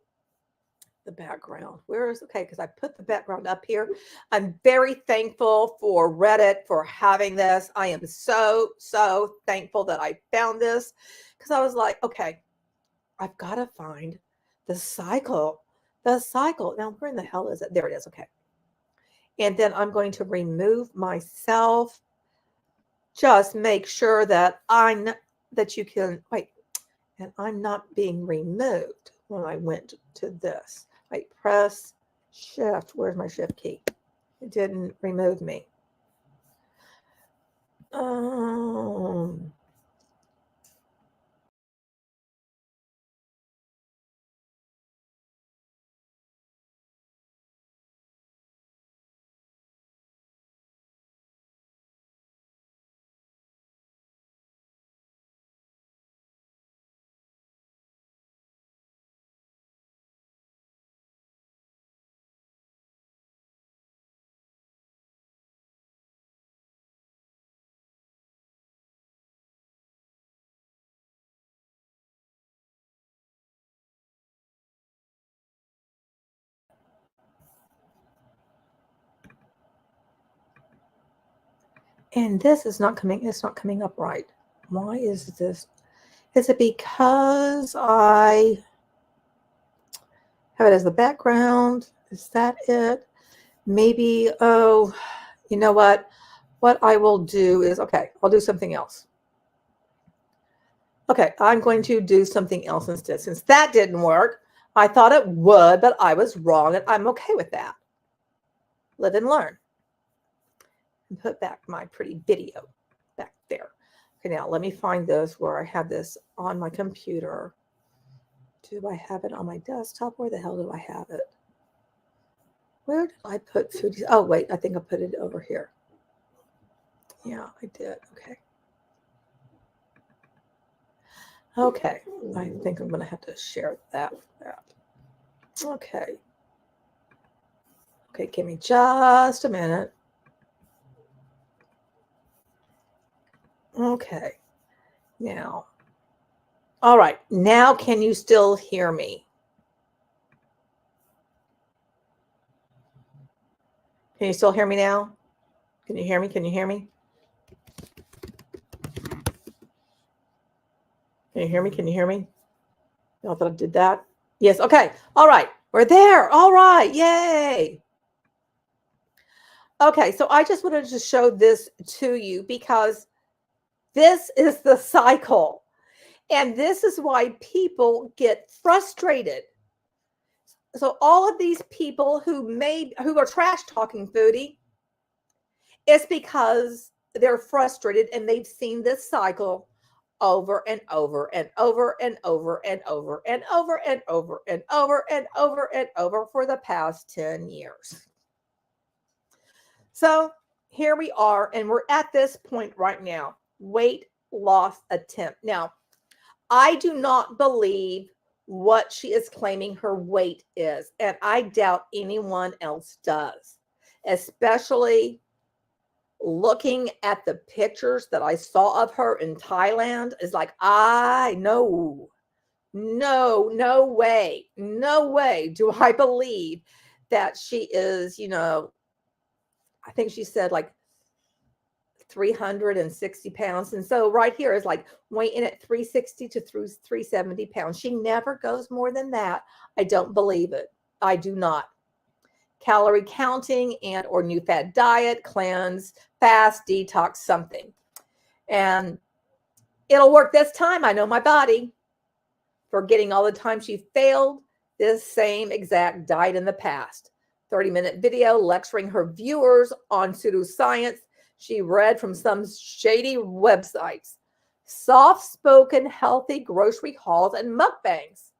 the background. Where is, okay, because I put the background up here. I'm very thankful for Reddit for having this. I am so, so thankful that I found this, because I was like, okay, I've got to find the cycle. The cycle. Now, where in the hell is it? There it is. Okay. And then I'm going to remove myself. Just make sure that that you can, wait, and I'm not being removed when I went to this. Wait, press shift. Where's my shift key? It didn't remove me. And this is not coming, it's not coming up right. Why is this? Is it because I have it as the background? Is that it? Maybe, oh, you know what? What I will do is, okay, I'll do something else. Okay, I'm going to do something else instead. Since that didn't work, I thought it would, but I was wrong, and I'm okay with that. Live and learn. And put back my pretty video back there. Okay, now let me find this where I have this on my computer. Do I have it on my desktop? Where the hell do I have it? Where did I put Foodie? Oh, wait, I think I put it over here. Yeah, I did. Okay. Okay, I think I'm going to have to share that with that. Okay. Okay, give me just a minute. Okay. Now. All right. Now, can you still hear me? Can you still hear me now? Can you hear me? Can you hear me? Can you hear me? Can you hear me? Y'all thought I did that? Yes. Okay. All right. We're there. All right. Yay. Okay. So I just wanted to show this to you because this is the cycle. And this is why people get frustrated. So all of these people who are trash talking Foodie, it's because they're frustrated and they've seen this cycle over and over and over and over and over and over and over and over and over and over for the past 10 years. So here we are, and we're at this point right now, weight loss attempt. Now, I do not believe what she is claiming her weight is, and I doubt anyone else does, especially looking at the pictures that I saw of her in Thailand. Is like, I know, no way do I believe that she is, I think she said like 360 pounds. And so right here is like weighing at 360 to 370 pounds. She never goes more than that. I don't believe it. I do not. Calorie counting and or new fat diet, cleanse, fast, detox, something. And it'll work this time. I know my body. Forgetting all the time she failed this same exact diet in the past. 30-minute video lecturing her viewers on pseudoscience she read from some shady websites. Soft-spoken, healthy grocery hauls and mukbangs.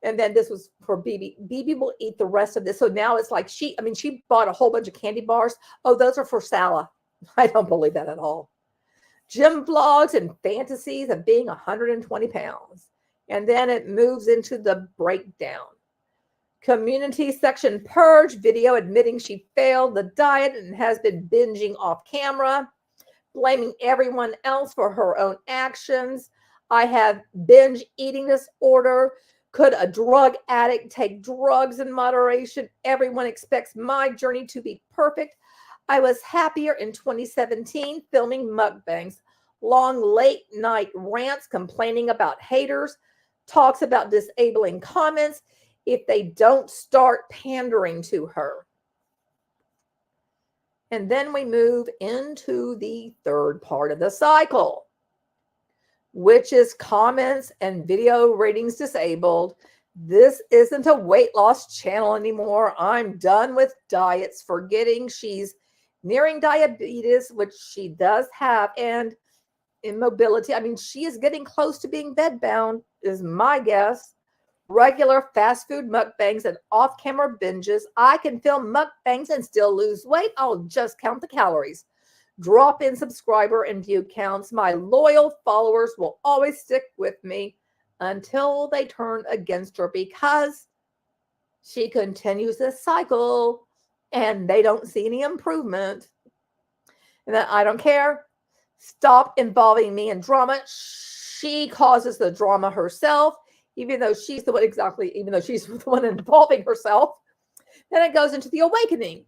And then this was for BB. BB will eat the rest of this. So now it's like she bought a whole bunch of candy bars. Oh, those are for Salah. I don't believe that at all. Gym vlogs and fantasies of being 120 pounds. And then it moves into the breakdown. Community section purge video admitting she failed the diet and has been binging off camera, blaming everyone else for her own actions. I have binge eating disorder. Could a drug addict take drugs in moderation? Everyone expects my journey to be perfect. I was happier in 2017 filming mukbangs, long late night rants complaining about haters, talks about disabling comments if they don't start pandering to her. And then we move into the third part of the cycle, which is comments and video ratings disabled. This isn't a weight loss channel anymore. I'm done with diets, forgetting she's nearing diabetes, which she does have, and immobility. She is getting close to being bedbound, is my guess. Regular fast food mukbangs and off-camera binges. I can film mukbangs and still lose weight. I'll just count the calories. Drop in subscriber and view counts. My loyal followers will always stick with me until they turn against her because she continues this cycle and they don't see any improvement. And then I don't care. Stop involving me in drama. She causes the drama herself, even though she's the one involving herself. Then it goes into the awakening.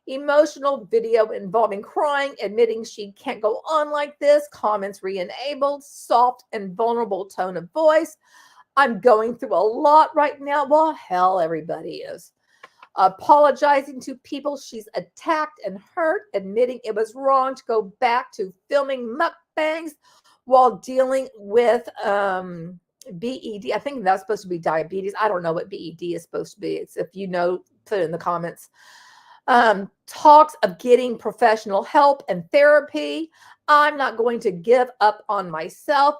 Emotional video involving crying, admitting she can't go on like this, comments re-enabled, soft and vulnerable tone of voice. I'm going through a lot right now. Well, hell, everybody is. Apologizing to people she's attacked and hurt, admitting it was wrong to go back to filming mukbangs while dealing with BED. I think that's supposed to be diabetes. I don't know what BED is supposed to be. It's, if you know, put it in the comments. Talks of getting professional help and therapy. I'm not going to give up on myself.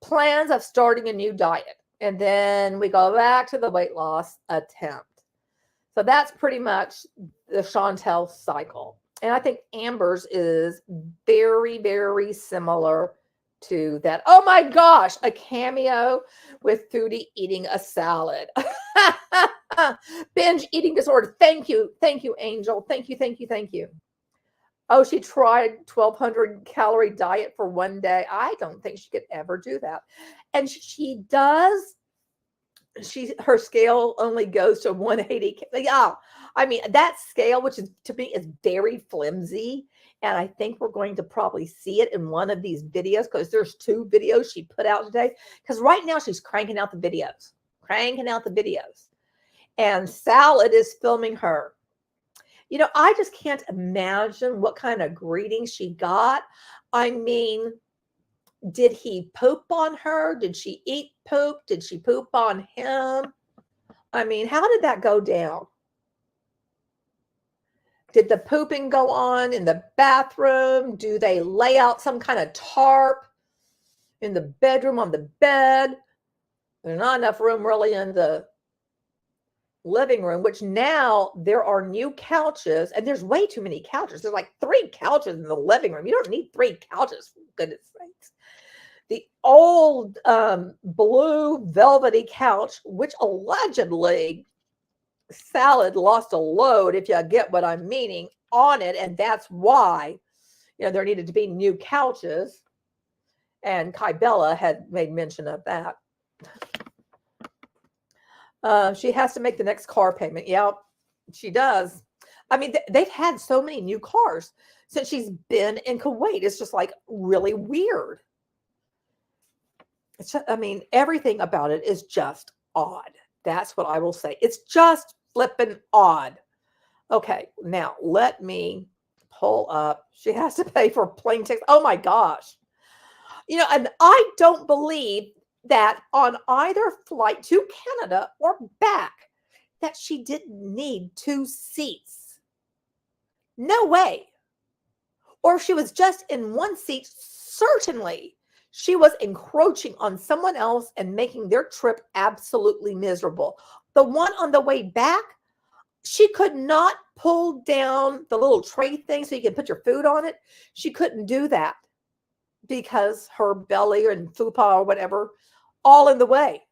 Plans of starting a new diet. And then we go back to the weight loss attempt. So that's pretty much the Chantal cycle. And I think Amber's is very, very similar to that. Oh my gosh, a cameo with Foodie eating a salad. Binge eating disorder. Thank you, Angel. Thank you. Oh, she tried 1,200 calorie diet for one day. I don't think she could ever do that. And she does. Her scale only goes to 180. Yeah, that scale, which is to me is very flimsy, and I think we're going to probably see it in one of these videos because there's 2 videos she put out today. Because right now she's cranking out the videos, and Salad is filming her. I just can't imagine what kind of greetings she got. Did he poop on her? Did she eat poop? Did she poop on him? I mean, how did that go down? Did the pooping go on in the bathroom? Do they lay out some kind of tarp in the bedroom on the bed? There's not enough room really in the living room, which now there are new couches, and there's way too many couches. There's like 3 couches in the living room. You don't need 3 couches, for goodness sakes. The old blue velvety couch, which allegedly Salad lost a load, if you get what I'm meaning, on it, and that's why there needed to be new couches, and Kybella had made mention of that. She has to make the next car payment. Yeah, she does. I mean, they've had so many new cars since she's been in Kuwait. It's just like really weird. It's just, I mean, everything about it is just odd. That's what I will say. It's just flippin' odd. Okay, now let me pull up. She has to pay for plane tickets. Oh my gosh. And I don't believe that on either flight to Canada or back that she didn't need 2 seats. No way. Or if she was just in one seat, certainly she was encroaching on someone else and making their trip absolutely miserable. The one on the way back, she could not pull down the little tray thing so you can put your food on it. She couldn't do that because her belly and fupa or whatever, all in the way.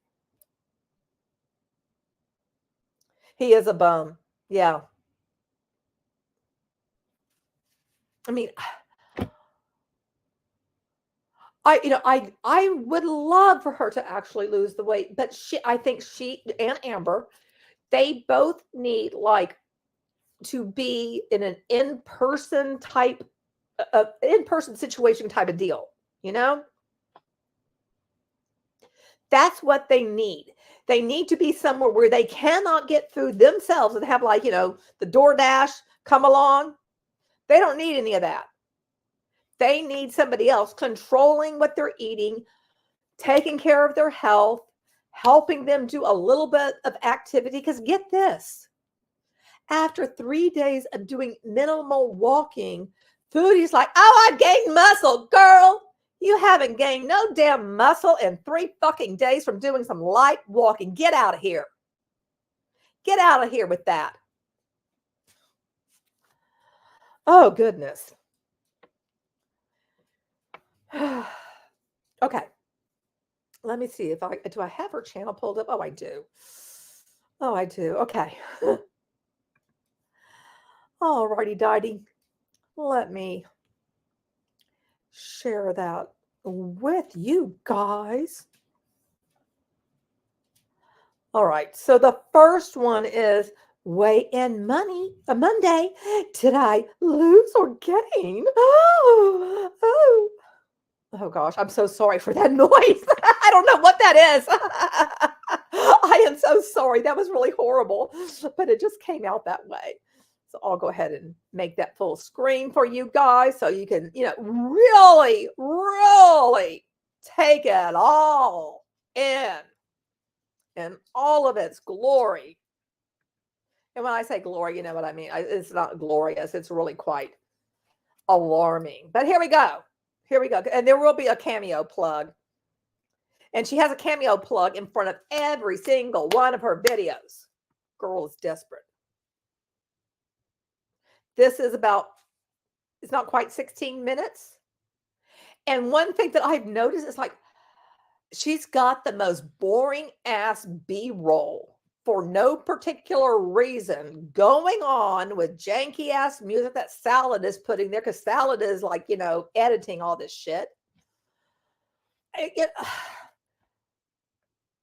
He is a bum. Yeah. I mean, I would love for her to actually lose the weight, but I think she and Amber, they both need like to be in an in-person type, in-person situation type of deal, That's what they need. They need to be somewhere where they cannot get food themselves and have like, the DoorDash come along. They don't need any of that. They need somebody else controlling what they're eating, taking care of their health, helping them do a little bit of activity. Because get this, after 3 days of doing minimal walking, Foodie's like, oh, I gained muscle, girl. You haven't gained no damn muscle in 3 fucking days from doing some light walking. Get out of here. Get out of here with that. Oh, goodness. Okay. Let me see do I have her channel pulled up? Oh, I do. Oh, I do. Okay. All righty, Didey. Let me share that with you guys. All right. So the first one is weigh in money. A Monday. Did I lose or gain? Oh gosh. I'm so sorry for that noise. I don't know what that is. I am so sorry. That was really horrible, but it just came out that way. So I'll go ahead and make that full screen for you guys so you can, really, really take it all in all of its glory. And when I say glory, you know what I mean. It's not glorious. It's really quite alarming. But here we go. Here we go. And there will be a cameo plug. And she has a cameo plug in front of every single one of her videos. Girl is desperate. This is it's not quite 16 minutes. And one thing that I've noticed is like, she's got the most boring ass B-roll for no particular reason going on with janky ass music that Salad is putting there, because Salad is like, editing all this shit.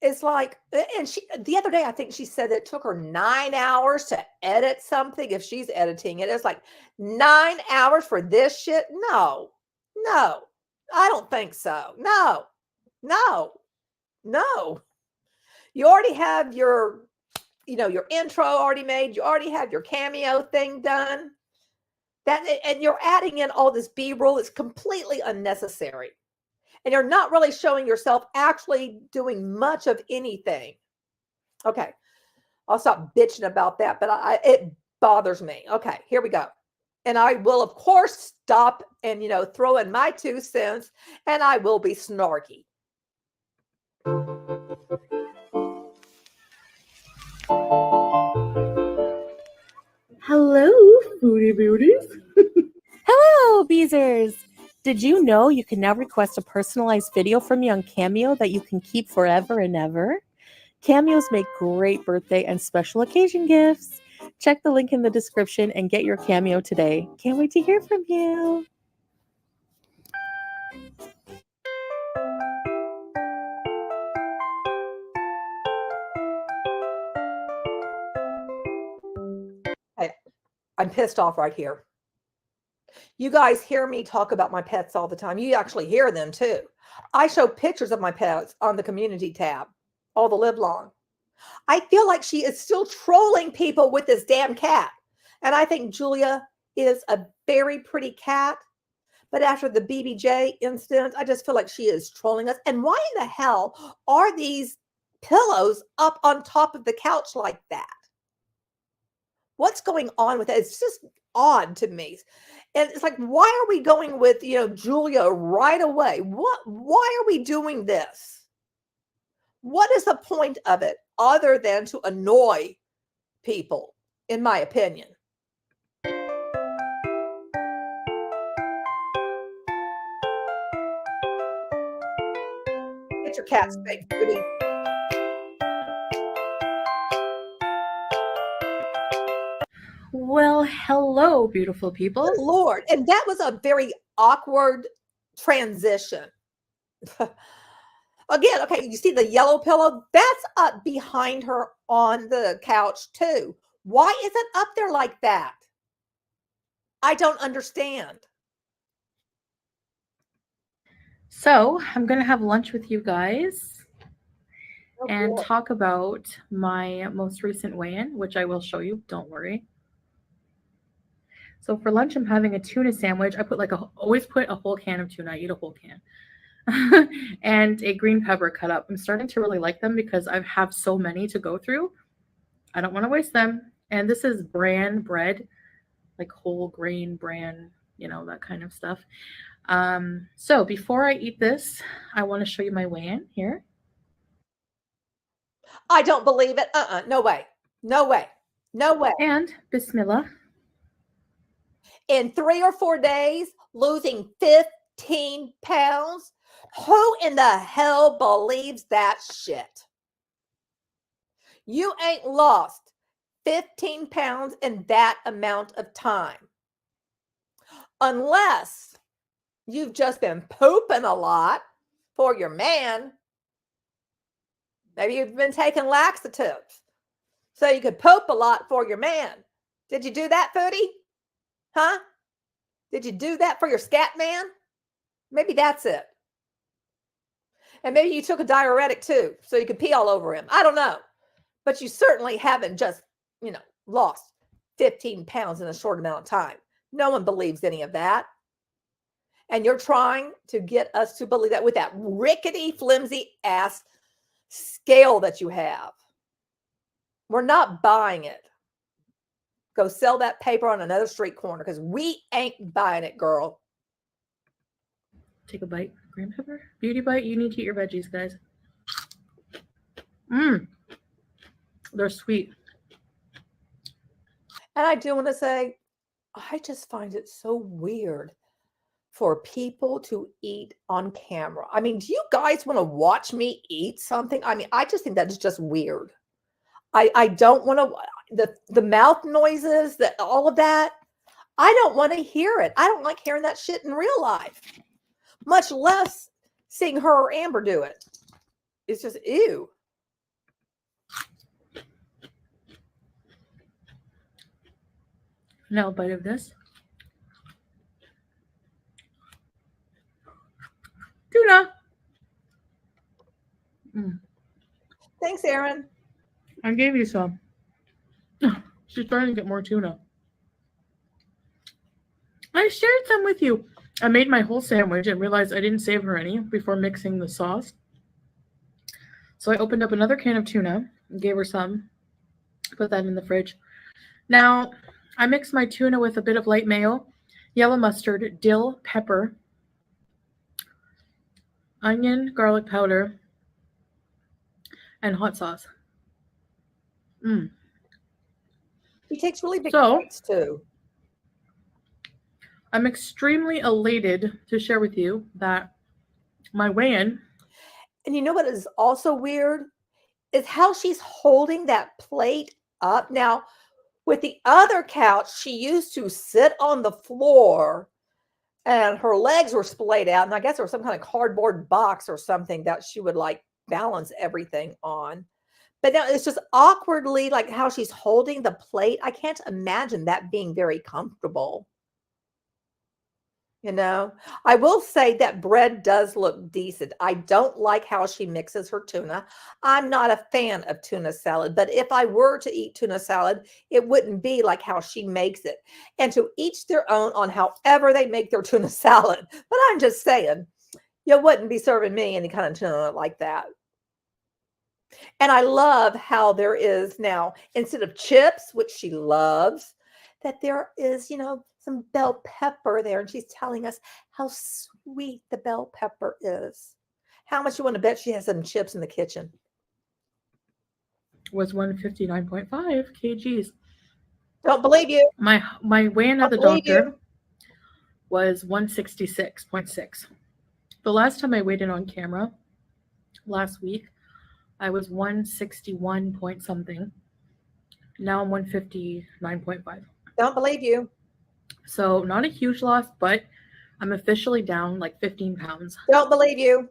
It's like, and the other day, I think she said that it took her 9 hours to edit something. If she's editing it, it's like 9 hours for this shit. No, I don't think so. No. You already have your intro already made. You already have your cameo thing done. And you're adding in all this B-roll. It's completely unnecessary. and you're not really showing yourself actually doing much of anything. Okay, I'll stop bitching about that, but it bothers me. Okay, here we go. And I will, of course, stop and, throw in my 2 cents, and I will be snarky. Hello, Foodie Beauties. Hello, Beezers! Did you know you can now request a personalized video from me on Cameo that you can keep forever and ever? Cameos make great birthday and special occasion gifts. Check the link in the description and get your Cameo today. Can't wait to hear from you. Hey, I'm pissed off right here. You guys hear me talk about my pets all the time. You actually hear them too. I show pictures of my pets on the community tab all the live long. I feel like she is still trolling people with this damn cat. And I think Julia is a very pretty cat. But after the BBJ incident, I just feel like she is trolling us. And why in the hell are these pillows up on top of the couch like that? What's going on with that? It's just odd to me. And it's like, why are we going with, Julia right away? Why are we doing this? What is the point of it other than to annoy people, in my opinion? Get your cat spanked, Foodie. Well, hello, beautiful people. Good Lord. And that was a very awkward transition. Again, okay, you see the yellow pillow? That's up behind her on the couch too. Why is it up there like that? I don't understand. So, I'm going to have lunch with you guys and boy. talk about my most recent weigh-in, which I will show you. Don't worry. So for lunch, I'm having a tuna sandwich. I always put a whole can of tuna. I eat a whole can. And a green pepper cut up. I'm starting to really like them because I have so many to go through. I don't want to waste them. And this is bran bread, like whole grain bran, that kind of stuff. So before I eat this, I want to show you my weigh-in here. I don't believe it. No way. No way. No way. And Bismillah. In 3 or 4 days, losing 15 pounds? Who in the hell believes that shit? You ain't lost 15 pounds in that amount of time. Unless you've just been pooping a lot for your man. Maybe you've been taking laxatives so you could poop a lot for your man. Did you do that, Foodie? Huh? Did you do that for your scat man? Maybe that's it. And maybe you took a diuretic too, so you could pee all over him. I don't know. But you certainly haven't just, lost 15 pounds in a short amount of time. No one believes any of that. And you're trying to get us to believe that with that rickety, flimsy ass scale that you have. We're not buying it. Go sell that paper on another street corner because we ain't buying it, girl. Take a bite. Green pepper. Beauty bite. You need to eat your veggies, guys. They're sweet. And I do want to say, I just find it so weird for people to eat on camera. I mean, do you guys want to watch me eat something? I mean, I just think that is just weird. I don't want to, the mouth noises, all of that. I don't want to hear it. I don't like hearing that shit in real life, much less seeing her or Amber do it. It's just ew. Now a bite of this. Tuna. Thanks, Aaron. I gave you some. She's starting to get more tuna. I shared some with you. I made my whole sandwich and realized I didn't save her any before mixing the sauce. So I opened up another can of tuna and gave her some. Put that in the fridge. Now, I mixed my tuna with a bit of light mayo, yellow mustard, dill, pepper, onion, garlic powder, and hot sauce. He takes really big So- bites too. I'm extremely elated to share with you that my weigh-in, And you know what is also weird? Is how she's holding that plate up. Now, with the other couch, she used to sit on the floor and her legs were splayed out. And I guess there was some kind of cardboard box or something that she would like balance everything on. But now it's just awkwardly like how she's holding the plate. I can't imagine that being very comfortable. You know, I will say that bread does look decent. I don't like how she mixes her tuna. I'm not a fan of tuna salad, but if I were to eat tuna salad, it wouldn't be like how she makes it. And to each their own on however they make their tuna salad. But I'm just saying, you wouldn't be serving me any kind of tuna like that. And I love how there is now, instead of chips, which she loves, that there is, you know, some bell pepper there. And she's telling us how sweet the bell pepper is. How much you want to bet she has some chips in the kitchen? was 159.5 kgs. Don't believe you. My weigh-in at the Don't believe you. doctor was 166.6. The last time I weighed in on camera, last week, I was 161 point something. Now I'm 159.5. Don't believe you. So not a huge loss, but I'm officially down like 15 pounds. Don't believe you.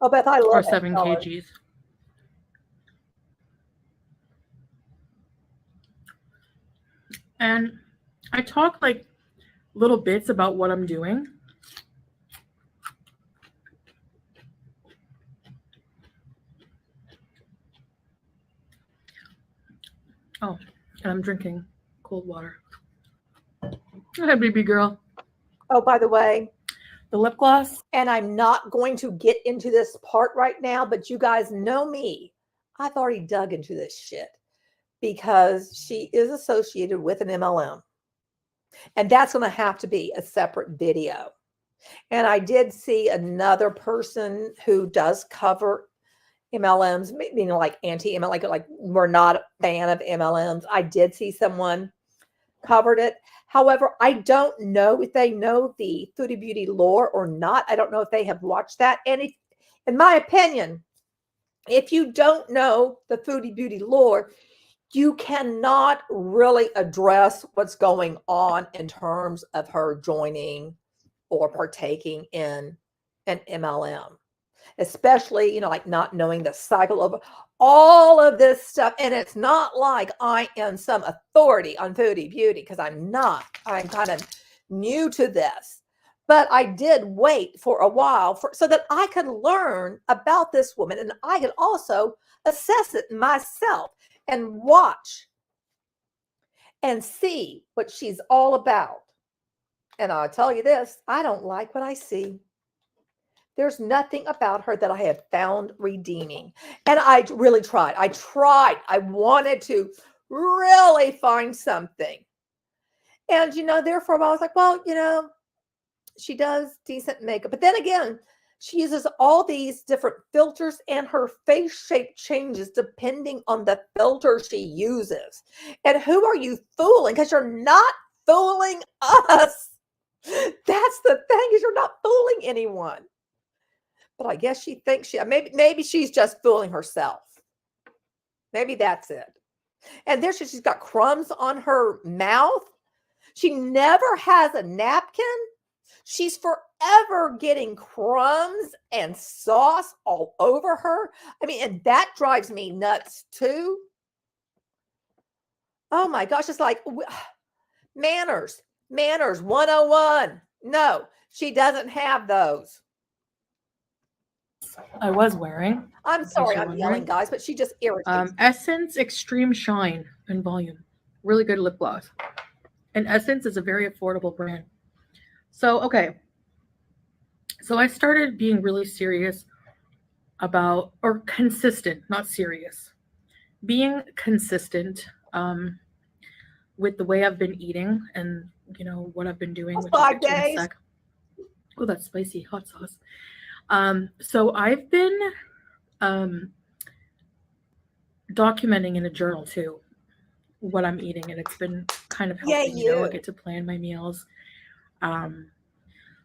Oh, Beth, I love Or that 7 color. kgs. And I talk like little bits about what I'm doing. Oh, and I'm drinking cold water. Go ahead, baby girl. Oh, by the way, The lip gloss. and I'm not going to get into this part right now, but you guys know me. I've already dug into this shit because she is associated with an MLM. And that's going to have to be a separate video. And I did see another person who does cover MLMs, meaning like anti-MLM, like we're not a fan of MLMs. I did see someone covered it. However, I don't know if they know the Foodie Beauty lore or not. I don't know if they have watched that. And if, in my opinion, if you don't know the Foodie Beauty lore, you cannot really address what's going on in terms of her joining or partaking in an MLM, especially, you know, like not knowing the cycle of all of this stuff. And it's not like I am some authority on Foodie Beauty, because I'm not. I'm kind of new to this. But I did wait for a while so that I could learn about this woman and I could also assess it myself and watch and see what she's all about. And I'll tell you this, I don't like what I see. There's nothing about her that I have found redeeming. And I really tried. I wanted to really find something. And, you know, therefore I was like, well, you know, she does decent makeup. But then again, she uses all these different filters and her face shape changes depending on the filter she uses. And who are you fooling? Because you're not fooling us. That's the thing, is you're not fooling anyone. But I guess she thinks maybe she's just fooling herself. Maybe that's it. And there she's got crumbs on her mouth. She never has a napkin. She's forever getting crumbs and sauce all over her. I mean, and that drives me nuts too. Oh my gosh, it's like manners 101. No, she doesn't have those. I was wearing. I'm sorry, I'm wondering. yelling, guys, but she just irritates me. Essence Extreme Shine and Volume. Really good lip gloss. And Essence is a very affordable brand. So, okay. So I started being really serious about, or consistent, not serious, being consistent with the way I've been eating and, what I've been doing, Those which I'll 5 get to in a days. sec. Oh, that's spicy hot sauce. So I've been documenting in a journal too what I'm eating, and it's been kind of helping. I get to plan my meals.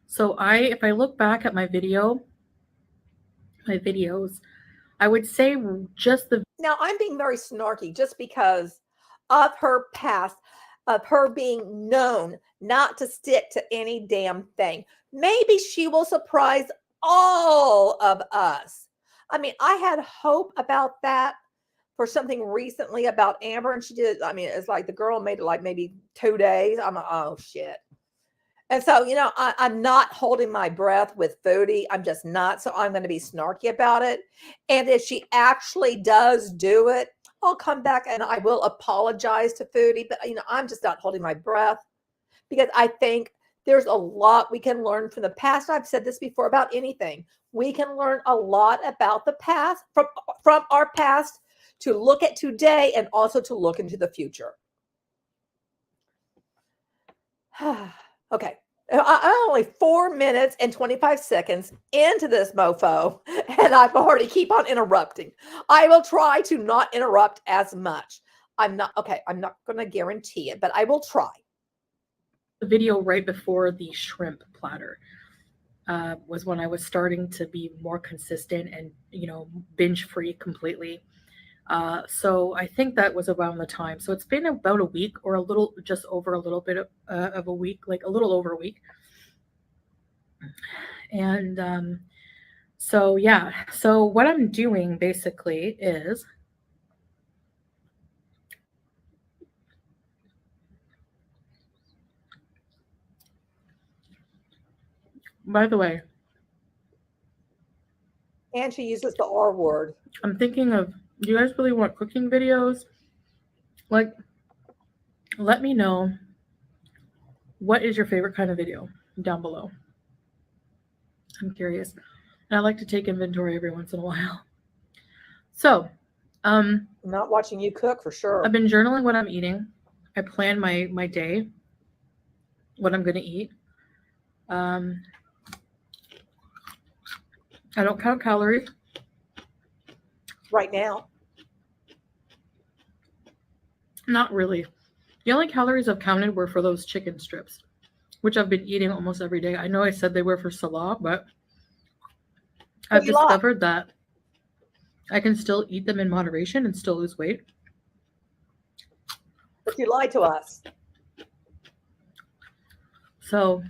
So if I look back at my videos, I would say just the. Now, I'm being very snarky just because of her past, of her being known not to stick to any damn thing. Maybe she will surprise all of us. I mean, I had hope about that for something recently about Amber, and she did. I mean, it's like the girl made it like maybe 2 days. I'm like, oh shit. And so, I'm not holding my breath with Foodie. I'm just not. So I'm going to be snarky about it. And if she actually does do it, I'll come back and I will apologize to Foodie. But, I'm just not holding my breath because I think there's a lot we can learn from the past. I've said this before about anything. We can learn a lot about the past from our past to look at today and also to look into the future. Okay. I'm only 4 minutes and 25 seconds into this mofo, and I've already keep on interrupting. I will try to not interrupt as much. I'm not going to guarantee it, but I will try. The video right before the shrimp platter was when I was starting to be more consistent and, binge free completely. So I think that was around the time. So it's been about a week or just over a little bit of a week, like a little over a week. And so, yeah. So what I'm doing basically is by the way. And she uses the R word. I'm thinking of, do you guys really want cooking videos? Like, let me know what is your favorite kind of video down below. I'm curious. And I like to take inventory every once in a while. So, I'm not watching you cook for sure. I've been journaling what I'm eating. I plan my day, what I'm going to eat. I don't count calories. Right now. Not really. The only calories I've counted were for those chicken strips, which I've been eating almost every day. I know I said they were for Salah, but I've discovered that I can still eat them in moderation and still lose weight. But you lied to us. So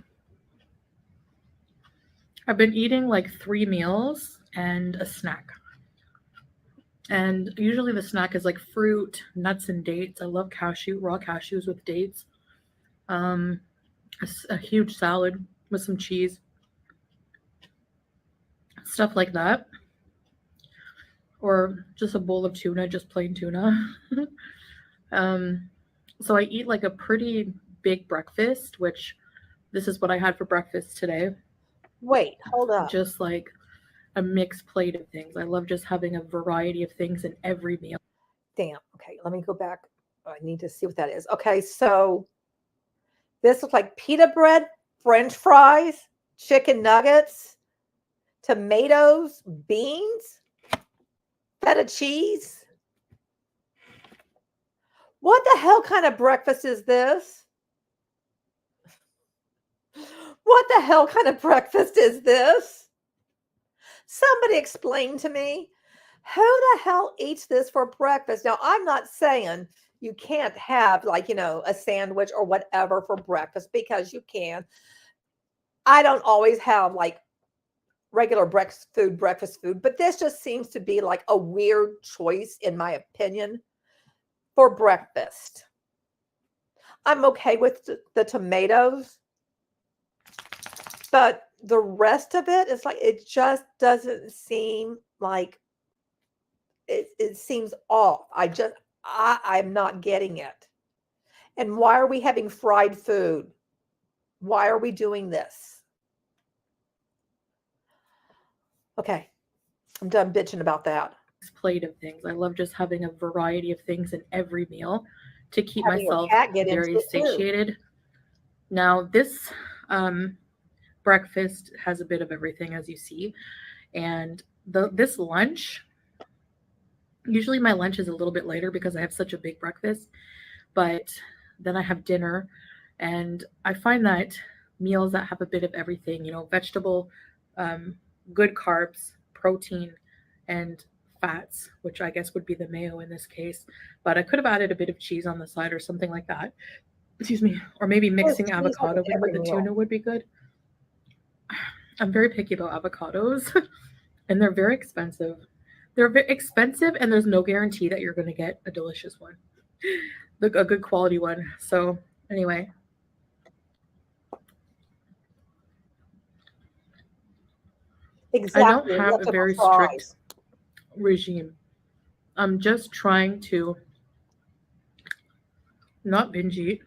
I've been eating like 3 meals and a snack. And usually the snack is like fruit, nuts, and dates. I love raw cashews with dates. A huge salad with some cheese. Stuff like that. Or just a bowl of tuna, just plain tuna. So I eat like a pretty big breakfast, which this is what I had for breakfast today. Wait, hold up. Just like a mixed plate of things. I love just having a variety of things in every meal. Damn. Okay, let me go back. I need to see what that is. Okay, so this looks like pita bread, French fries, chicken nuggets, tomatoes, beans, feta cheese. What the hell kind of breakfast is this? What the hell kind of breakfast is this? Somebody explain to me, who the hell eats this for breakfast? Now, I'm not saying you can't have like, a sandwich or whatever for breakfast, because you can. I don't always have like regular breakfast food, but this just seems to be like a weird choice, in my opinion, for breakfast. I'm okay with the tomatoes, but the rest of it is like, it just doesn't seem like it seems off. I'm not getting it. And why are we having fried food? Why are we doing this? Okay, I'm done bitching about that. Plate of things. I love just having a variety of things in every meal to keep Having your myself cat get into very it too. satiated. Now, this breakfast has a bit of everything, as you see. And this lunch, usually my lunch is a little bit later because I have such a big breakfast. But then I have dinner. And I find that meals that have a bit of everything, you know, vegetable, good carbs, protein, and fats, which I guess would be the mayo in this case. But I could have added a bit of cheese on the side or something like that. Excuse me. Or maybe mixing cheese avocado with in with every the meal. tuna would be good. I'm very picky about avocados, and they're very expensive. They're very expensive, and there's no guarantee that you're going to get a delicious one, a good quality one. So anyway, I don't Exactly. have a Leftover very strict fries. regime. I'm just trying to not binge eat.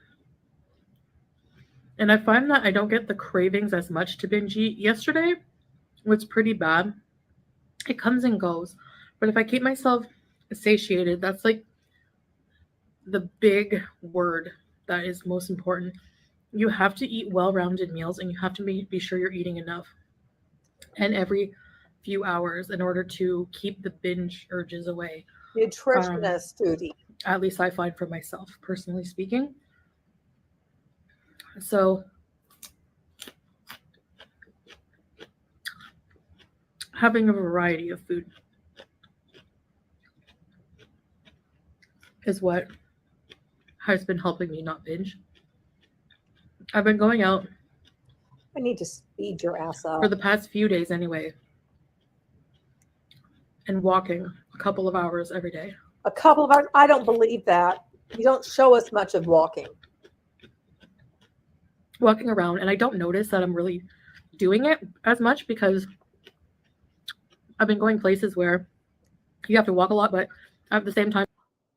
And I find that I don't get the cravings as much to binge eat. Yesterday was pretty bad. It comes and goes. But if I keep myself satiated, that's like the big word that is most important. You have to eat well-rounded meals, and you have to be sure you're eating enough and every few hours in order to keep the binge urges away. Nutritionist Foodie. At least I find for myself, personally speaking. So having a variety of food is what has been helping me not binge. I've been going out I need to speed your ass up. for the past few days anyway and walking a couple of hours every day. A couple of hours. I don't believe that. You don't show us much of walking. Walking around, and I don't notice that I'm really doing it as much because I've been going places where you have to walk a lot, but at the same time,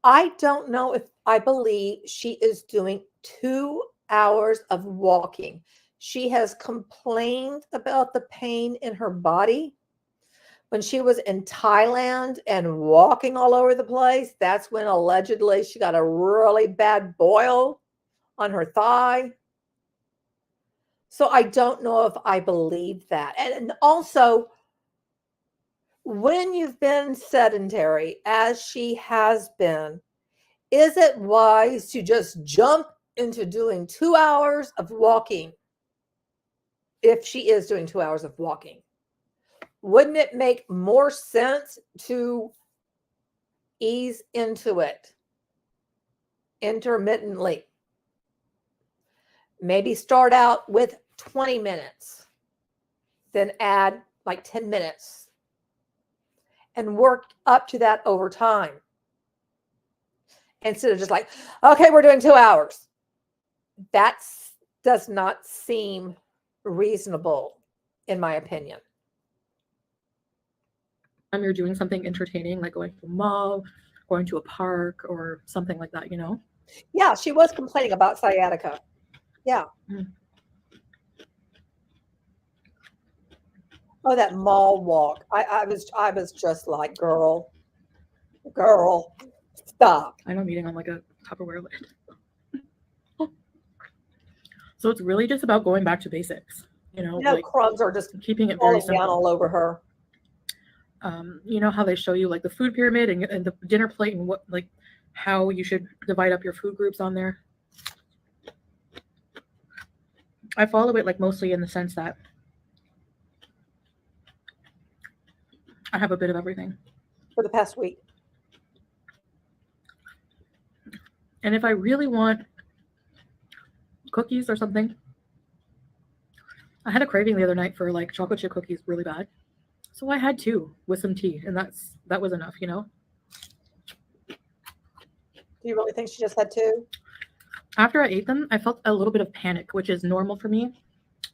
I don't know if I believe she is doing 2 hours of walking. She has complained about the pain in her body. When she was in Thailand and walking all over the place, that's when allegedly she got a really bad boil on her thigh. So I don't know if I believe that. And also, when you've been sedentary, as she has been, is it wise to just jump into doing 2 hours of walking? If she is doing 2 hours of walking, wouldn't it make more sense to ease into it intermittently? Maybe start out with 20 minutes, then add like 10 minutes and work up to that over time. Instead of just like, okay, we're doing 2 hours. That does not seem reasonable, in my opinion. you're doing something entertaining, like going to a mall, going to a park, or something like that, you know? Yeah, she was complaining about sciatica. Yeah. Oh, that mall walk. I was just like, girl, stop. I know I'm eating on like a Tupperware lid. So it's really just about going back to basics, you know, like Crumbs are just keeping it very falling down simple. all over her. You know how they show you like the food pyramid and the dinner plate and what, like how you should divide up your food groups on there. I follow it like mostly in the sense that I have a bit of everything. For the past week. And if I really want cookies or something, I had a craving the other night for like chocolate chip cookies really bad. So I had 2 with some tea, and that was enough, you know? Do you really think she just had 2? After I ate them, I felt a little bit of panic, which is normal for me.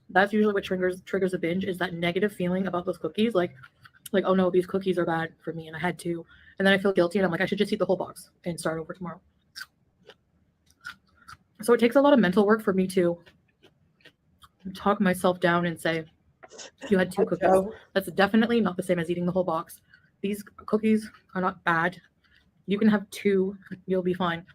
That's usually what triggers a binge, is that negative feeling about those cookies. Like, oh no, these cookies are bad for me, and I had 2. And then I feel guilty, and I'm like, I should just eat the whole box and start over tomorrow. So it takes a lot of mental work for me to talk myself down and say, you had 2 cookies. Joe. That's definitely not the same as eating the whole box. These cookies are not bad. You can have 2. You'll be fine.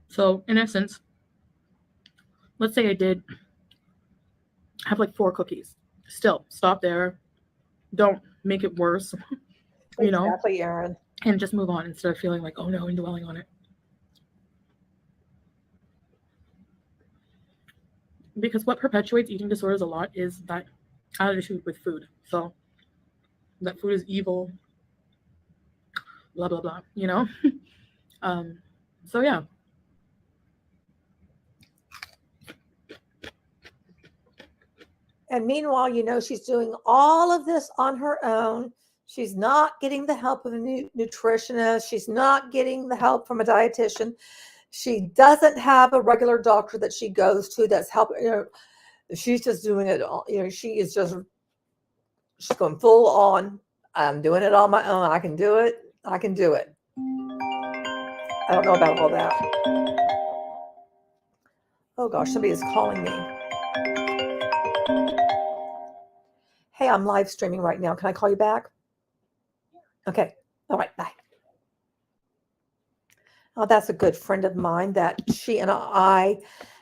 So in essence, let's say I did have like 4 cookies. Still, stop there. Don't make it worse, you know, Exactly, Erin. and just move on instead of feeling like, oh no, and dwelling on it. Because what perpetuates eating disorders a lot is that attitude with food. So that food is evil, blah, blah, blah, you know? So yeah. And meanwhile, you know, she's doing all of this on her own. She's not getting the help of a nutritionist. She's not getting the help from a dietitian. She doesn't have a regular doctor that she goes to that's helping. You know, she's just doing it all. You know, she's going full on. I'm doing it on my own. I can do it. I can do it. I don't know about all that. Oh gosh, somebody is calling me. Hey, I'm live streaming right now. Can I call you back? Okay. All right. Bye. Oh, that's a good friend of mine that she and I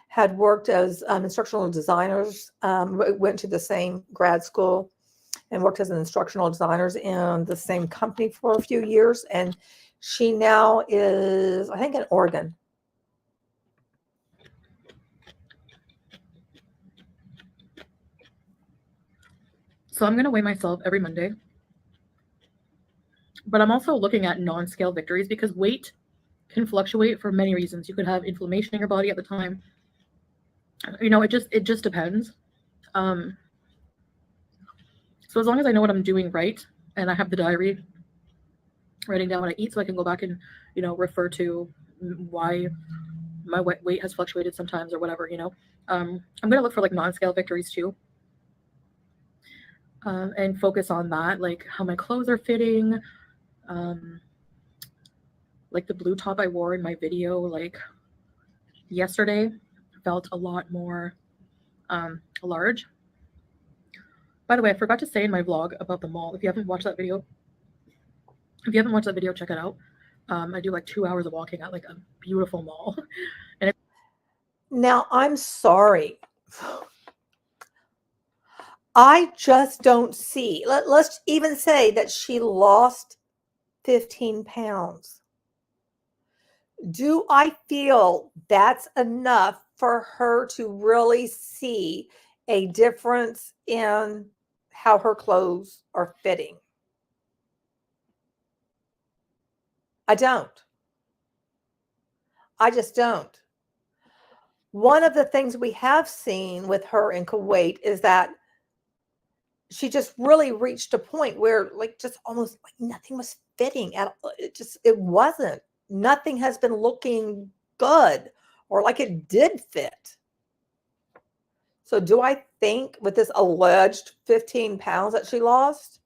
had worked as instructional designers, went to the same grad school and worked as an instructional designers in the same company for a few years. And she now is, I think, in Oregon. So I'm going to weigh myself every Monday. But I'm also looking at non-scale victories because weight can fluctuate for many reasons. You could have inflammation in your body at the time. You know, it just depends. So as long as I know what I'm doing right and I have the diary writing down what I eat so I can go back and, you know, refer to why my weight has fluctuated sometimes or whatever, you know. I'm going to look for like non-scale victories too. And focus on that, like how my clothes are fitting, like the blue top I wore in my video, like yesterday, felt a lot more large. By the way, I forgot to say in my vlog about the mall. If you haven't watched that video, check it out. I do like 2 hours of walking at like a beautiful mall. And now, I'm sorry. I just don't see. Let's even say that she lost 15 pounds. Do I feel that's enough for her to really see a difference in how her clothes are fitting? I don't. I just don't. One of the things we have seen with her in Kuwait is that she just really reached a point where like just almost like nothing was fitting at all. It wasn't. Nothing has been looking good or like it did fit. So do I think with this alleged 15 pounds that she lost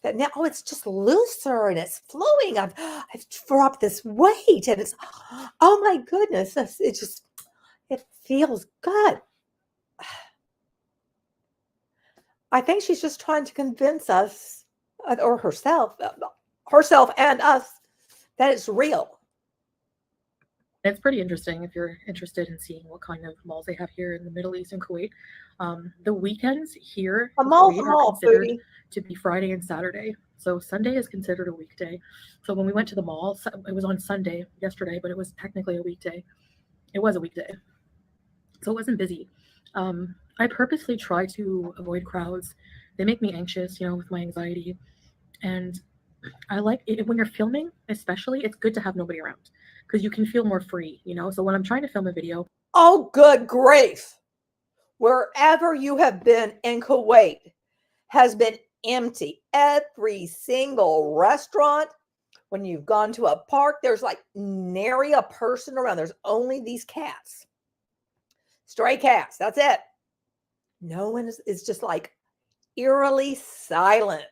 that now, oh, it's just looser and it's flowing. I've dropped this weight and it's, oh my goodness, it feels good. I think she's just trying to convince us or herself and us that it's real. it's pretty interesting if you're interested in seeing what kind of malls they have here in the Middle East and Kuwait. The weekends here in Kuwait are considered to be Friday and Saturday. So Sunday is considered a weekday. So when we went to the mall, it was on Sunday yesterday, but it was technically a weekday. It was a weekday. So it wasn't busy. I purposely try to avoid crowds. They make me anxious, you know, with my anxiety. And I like it when you're filming, especially, it's good to have nobody around because you can feel more free, you know? So when I'm trying to film a video. Oh, good grief. Wherever you have been in Kuwait has been empty. Every single restaurant, when you've gone to a park, there's like nary a person around. There's only these cats. Stray cats. That's it. No one is just like eerily silent.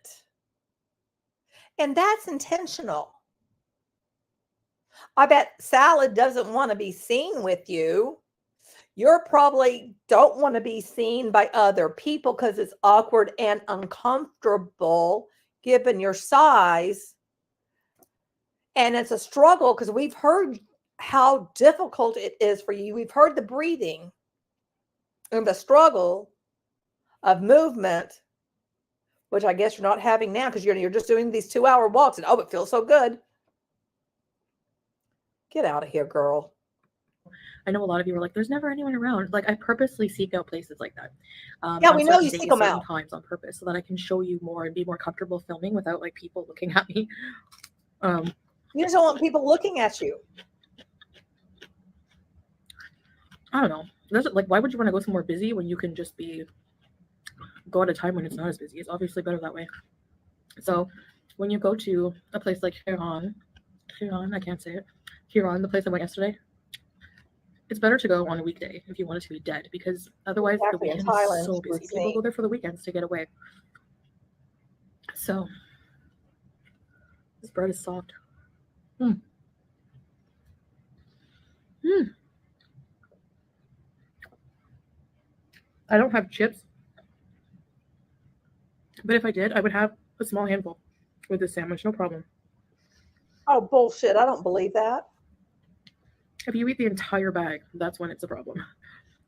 And that's intentional. I bet Salad doesn't want to be seen with you. You probably don't want to be seen by other people because it's awkward and uncomfortable given your size. And it's a struggle because we've heard how difficult it is for you. We've heard the breathing and the struggle of movement, which I guess you're not having now because you're just doing these 2-hour walks and, oh, it feels so good. Get out of here, girl. I know a lot of you are like, there's never anyone around. Like, I purposely seek out places like that. Yeah, on we know certain you days, seek 'em certain out. times on purpose so that I can show you more and be more comfortable filming without like people looking at me. You just don't want people looking at you. I don't know. Like, why would you want to go somewhere busy when you can just go at a time when it's not as busy? It's obviously better that way. So when you go to a place like Huron, I can't say it. Huron, the place I went yesterday, it's better to go on a weekday if you want it to be dead, because otherwise Exactly, the in weekend Thailand, is so we've busy. People seen. go there for the weekends to get away. So this bread is soft. I don't have chips, but if I did, I would have a small handful with this sandwich, no problem. Oh, bullshit. I don't believe that. If you eat the entire bag, that's when it's a problem.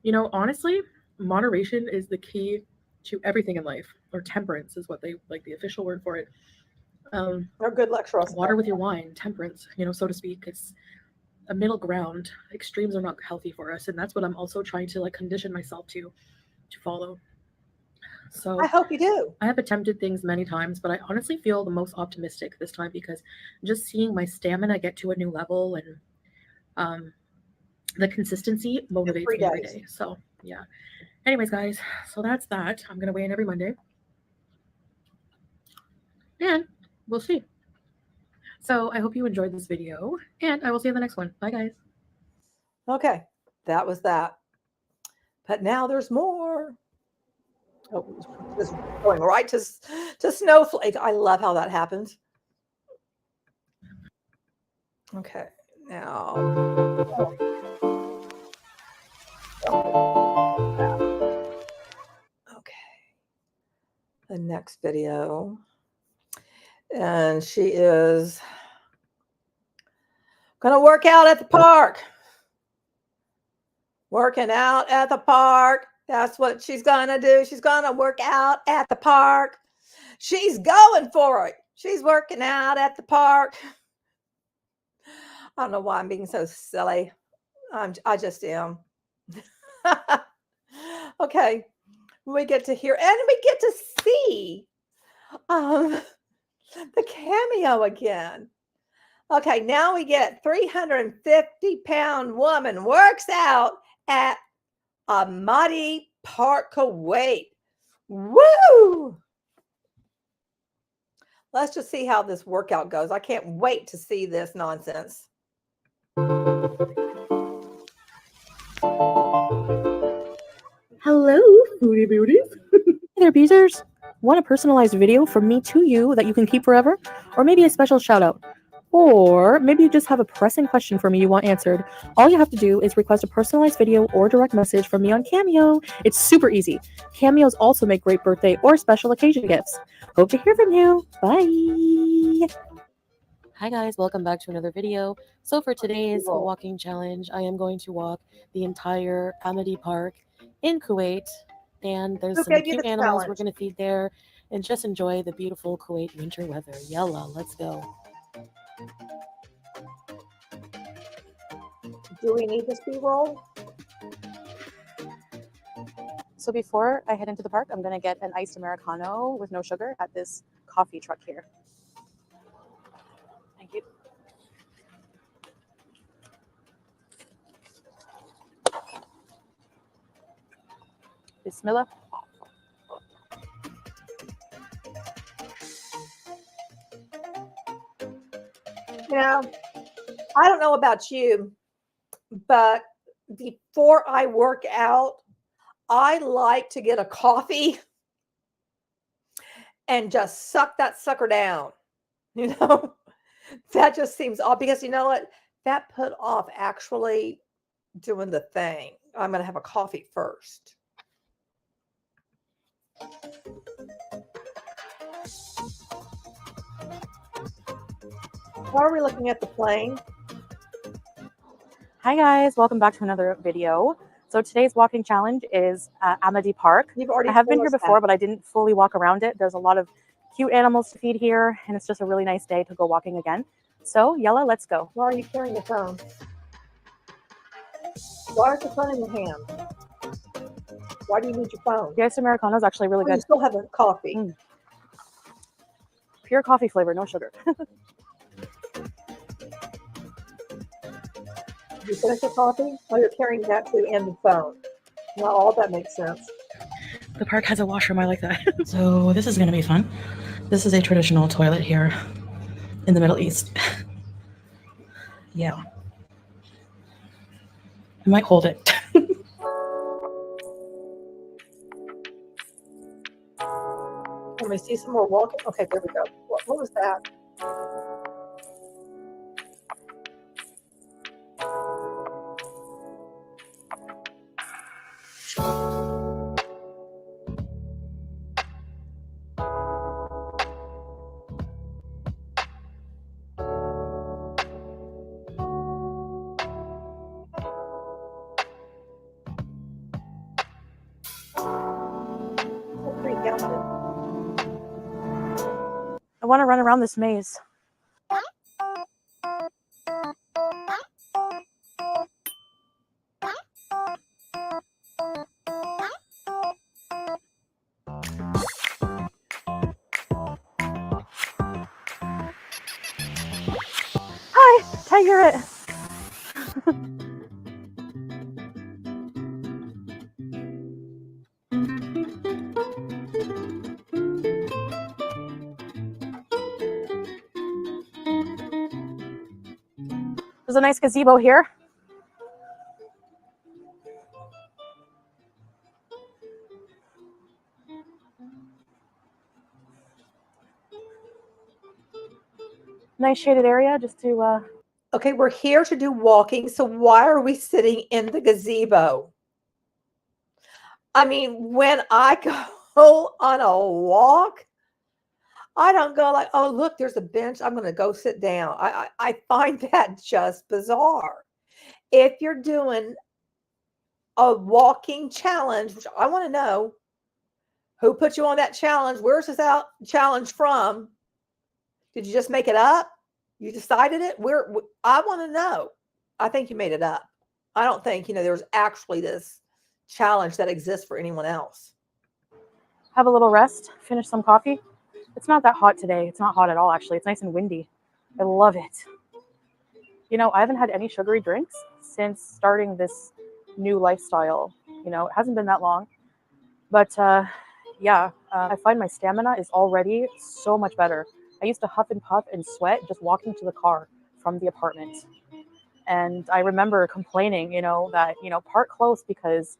You know, honestly, moderation is the key to everything in life, or temperance is what they like the official word for it. They're good lecture us. Water with your wine, temperance, so to speak. It's a middle ground. Extremes are not healthy for us, and that's what I'm also trying to like condition myself to follow. So I hope you do. I have attempted things many times, but I honestly feel the most optimistic this time because just seeing my stamina get to a new level and the consistency motivates me every day. So yeah. Anyways, guys, so that's that. I'm gonna weigh in every Monday, and we'll see. So I hope you enjoyed this video, and I will see you in the next one. Bye, guys. Okay, that was that. But now there's more. Oh, it's going right to snowflake. I love how that happens. Okay, now. Okay, the next video. And she is going to work out at the park. Working out at the park. That's what she's going to do. She's going to work out at the park. She's going for it. She's working out at the park. I don't know why I'm being so silly. I just am. Okay. We get to hear, and we get to see the cameo again. Okay, now we get 350-pound woman works out at Ahmadi Park, Kuwait. Woo! Let's just see how this workout goes. I can't wait to see this nonsense. Hello, Foodie Beauties. Hey there, Beezers. Want a personalized video from me to you that you can keep forever? Or maybe a special shout out? Or maybe you just have a pressing question for me you want answered. All you have to do is request a personalized video or direct message from me on Cameo. It's super easy. Cameos also make great birthday or special occasion gifts. Hope to hear from you. Bye. Hi guys, welcome back to another video. So for today's walking challenge, I am going to walk the entire Ahmadi Park in Kuwait, and there's some cute animals we're going to feed there and just enjoy the beautiful Kuwait winter weather. Yalla, let's go. Do we need this B-roll? So before I head into the park, I'm going to get an iced Americano with no sugar at this coffee truck here. Thank you. Bismillah. You know, I don't know about you, but before I work out, I like to get a coffee and just suck that sucker down. You know, that just seems odd because you know what? That put off actually doing the thing. I'm going to have a coffee first. Why are we looking at the plane? Hi guys, welcome back to another video. So today's walking challenge is Amity Park. You've already I have been told here us before, that. but I didn't fully walk around it. There's a lot of cute animals to feed here, and it's just a really nice day to go walking again. So Yella, let's go. Why are you carrying your phone? Why is your phone in your hand? Why do you need your phone? The iced Americano is actually really Oh, you good. still have a coffee. Pure coffee flavor, no sugar. Did you finish your coffee? Oh, you're carrying that too and the phone. Now all that makes sense. The park has a washroom, I like that. So this is gonna be fun. This is a traditional toilet here in the Middle East. Yeah. I might hold it. Let me see some more walking. Okay, there we go. What was that? I want to run around this maze. Hi, Tiger it. There's a nice gazebo here. Nice shaded area just to Okay, we're here to do walking, so why are we sitting in the gazebo? I mean, when I go on a walk, I don't go like, oh, look, there's a bench. I'm going to go sit down. I find that just bizarre. If you're doing a walking challenge, which I want to know who put you on that challenge, where's this challenge from? Did you just make it up? You decided it? I want to know. I think you made it up. I don't think, there's actually this challenge that exists for anyone else. have a little rest, finish some coffee. It's not that hot today. It's not hot at all, actually. It's nice and windy. I love it. You know, I haven't had any sugary drinks since starting this new lifestyle. You know, it hasn't been that long. But I find my stamina is already so much better. I used to huff and puff and sweat just walking to the car from the apartment. And I remember complaining, that, park close because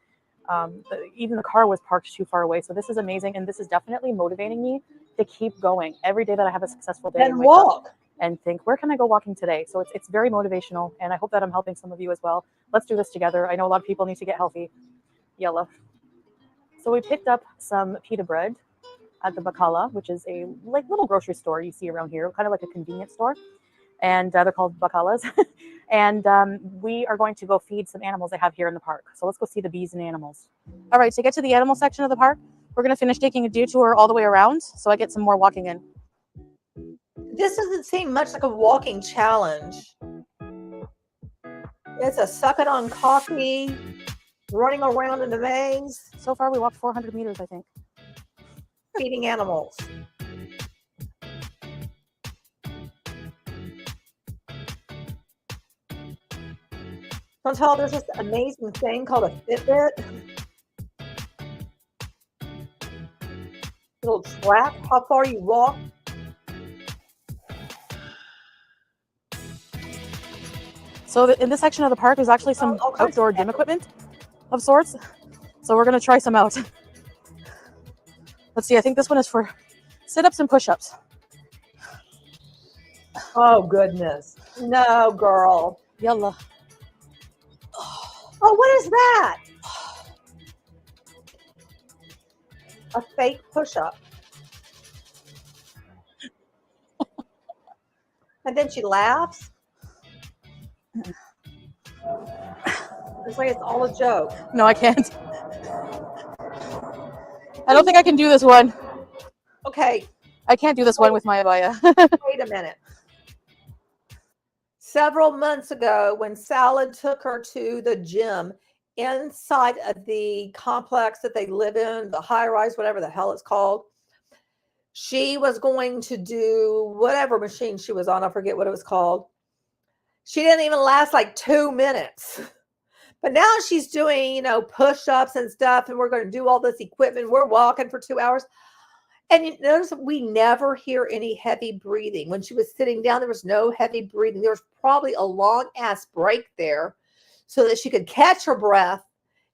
even the car was parked too far away. So this is amazing. And this is definitely motivating me to keep going every day that I have a successful day. And walk. And think, where can I go walking today? So it's very motivational. And I hope that I'm helping some of you as well. Let's do this together. I know a lot of people need to get healthy. Yellow. So we picked up some pita bread at the Bakala, which is a little grocery store you see around here, kind of like a convenience store. And they're called Bakalas. And we are going to go feed some animals they have here in the park. So let's go see the bees and animals. All right, to get to the animal section of the park, we're going to finish taking a detour all the way around so I get some more walking in. This doesn't seem much like a walking challenge. It's a suck it on coffee, running around in the maze. So far, we walked 400 meters, I think. Feeding animals. Chantal, there's this amazing thing called a Fitbit. It'll track how far you walk. So in this section of the park is actually some outdoor gym equipment of sorts. So we're going to try some out. Let's see. I think this one is for sit-ups and push-ups. Oh, goodness. No, girl. Yalla. Oh, what is that? A fake push-up. And then she laughs. It's like it's all a joke. No, I can't. I don't think I can do this one. Okay, I can't do this one with my abaya. wait a minute. Several months ago, when Salad took her to the gym inside of the complex that they live in, the high rise, whatever the hell it's called, she was going to do whatever machine she was on. I forget what it was called. She didn't even last like 2 minutes. But now she's doing, you know, push-ups and stuff, and we're going to do all this equipment. We're walking for 2 hours. And you notice we never hear any heavy breathing. When she was sitting down, there was no heavy breathing. There was probably a long-ass break there so that she could catch her breath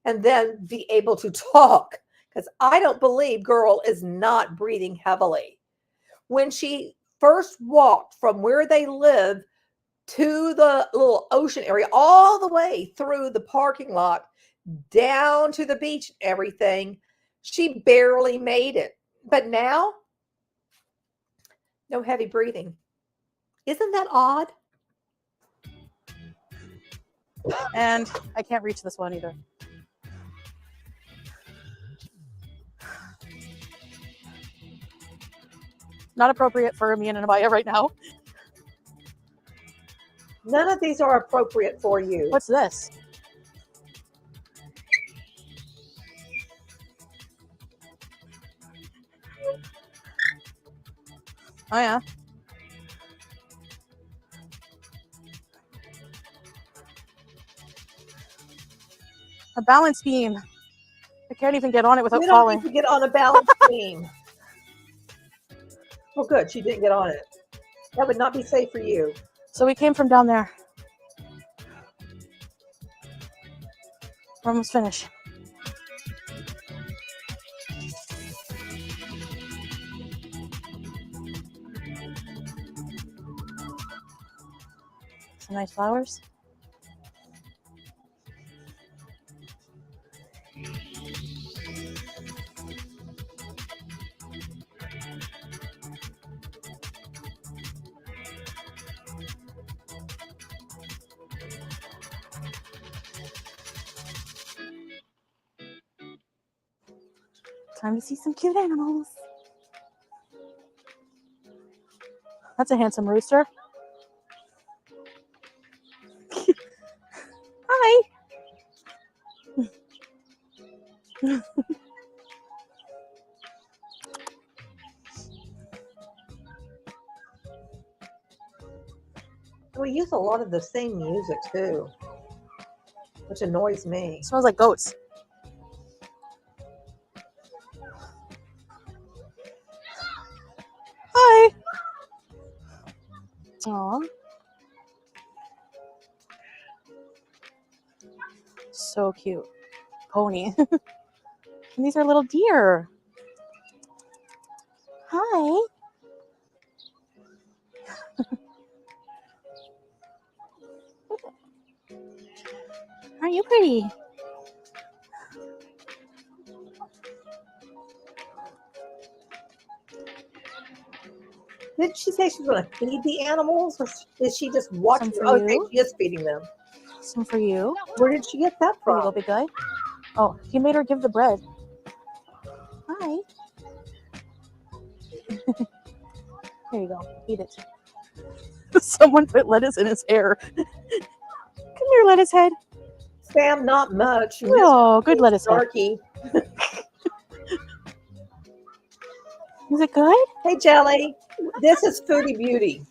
and then be able to talk. Because I don't believe girl is not breathing heavily. When she first walked from where they live to the little ocean area, all the way through the parking lot, down to the beach and everything, she barely made it. But now, no heavy breathing. Isn't that odd? And I can't reach this one either. Not appropriate for me and an abaya right now. None of these are appropriate for you. What's this? Oh, yeah. A balance beam. I can't even get on it without You don't falling. need to get on a balance beam. Oh, good. She didn't get on it. That would not be safe for you. So we came from down there. We're almost finished. Some nice flowers. Time to see some cute animals. That's a handsome rooster. Hi. We use a lot of the same music too, which annoys me. It smells like goats. Hi. Aw. So cute. Pony. And these are little deer. Hi. Aren't you pretty? Did she say she's going to feed the animals, or is she just watching? Some for Okay, you. she is feeding them. Some for you. Where did she get that There you go, from? big guy. Oh, he made her give the bread. Hi. There you go. Eat it. Someone put lettuce in his hair. Come here, lettuce head. Sam, not much. Oh, good lettuce head. Darky. Is it good? Hey, Jelly. This is Foodie Beauty.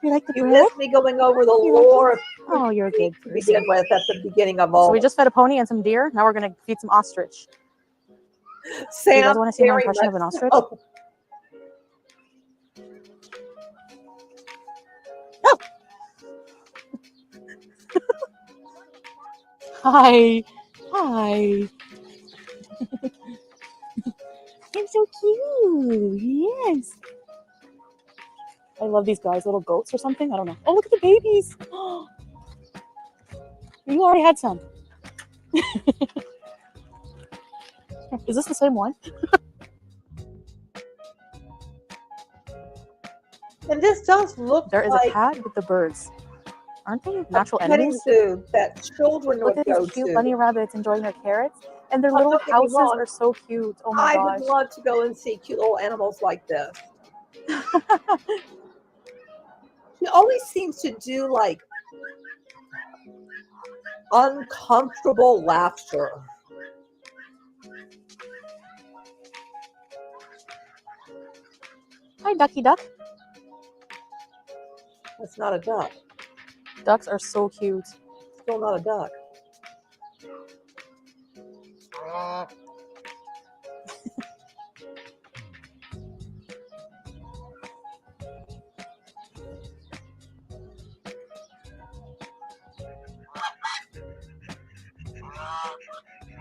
You like the You bread? missed me going over the You like lore of Oh, you're a good to begin person. with at the beginning of all. So we just fed a pony and some deer. Now we're going to feed some ostrich. Sam, Do you guys want to see my very impression of much an ostrich? so. Oh. Hi. Hi. so cute. Yes. I love these guys, little goats or something. I don't know. Oh, look at the babies. You already had some. Is this the same one? And this does look There is like a cat with the birds. Aren't they natural a petting enemies? zoo that children Look would at go these cute to. bunny rabbits enjoying their carrots. And their Oh, little don't get me houses wrong. are so cute. Oh my I gosh. would love to go and see cute little animals like this. She always seems to do like uncomfortable laughter. Hi, Ducky Duck. That's not a duck. Ducks are so cute. Still not a duck.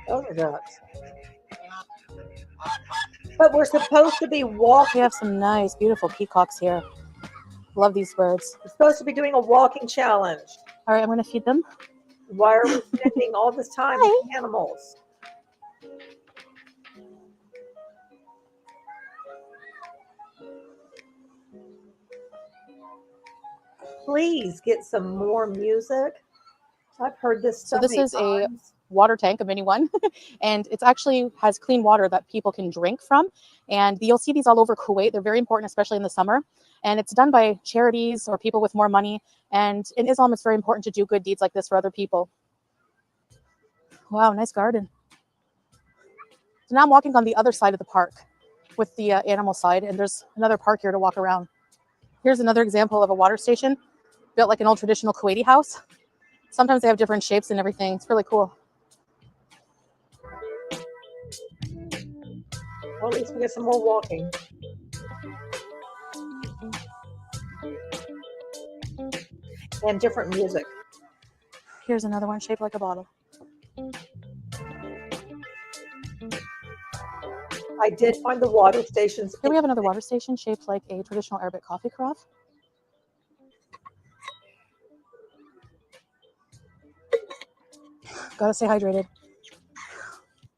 Those are ducks. But we're supposed to be walking. We have some nice, beautiful peacocks here. Love these birds. We're supposed to be doing a walking challenge. All right, I'm going to feed them. Why are we spending all this time with animals? Please get some more music. I've heard this so this many is a times. water tank, a mini one, and it's actually has clean water that people can drink from. And you'll see these all over Kuwait. They're very important, especially in the summer. And it's done by charities or people with more money. And in Islam, it's very important to do good deeds like this for other people. Wow, nice garden. So now I'm walking on the other side of the park with the animal side, and there's another park here to walk around. Here's another example of a water station built like an old traditional Kuwaiti house. Sometimes they have different shapes and everything. It's really cool. Well, at least we get some more walking. And different music. Here's another one shaped like a bottle. I did find the water stations. Here we have another water station shaped like a traditional Arabic coffee carafe. Gotta stay hydrated.